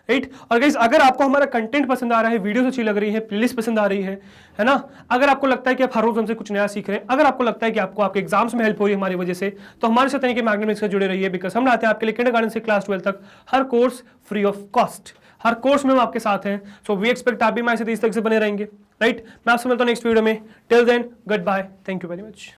राइट। और गाइस अगर आपको हमारा कंटेंट पसंद आ रहा है, वीडियोस अच्छी लग रही है, प्लेलिस्ट पसंद आ रही है ना, अगर आपको लगता है कि आप हर रोज हमसे कुछ नया सीख रहे हैं, अगर आपको लगता है कि आपको आपके एग्जाम्स में हेल्प हो रही है हमारी वजह से, तो हमारे साथ यानी कि मैग्नेट ब्रेन्स से जुड़े रहिए, बिकॉज हम लाते हैं आपके लिए किंडरगार्टन से क्लास 12 तक हर कोर्स फ्री ऑफ कॉस्ट। हर कोर्स में हम आपके साथ हैं, सो वी एक्सपेक्ट आप भी हमारे साथ इस तक से बने रहेंगे, राइट। मैं आपसे मिलता हूं नेक्स्ट वीडियो में। Till then good bye, thank you very much.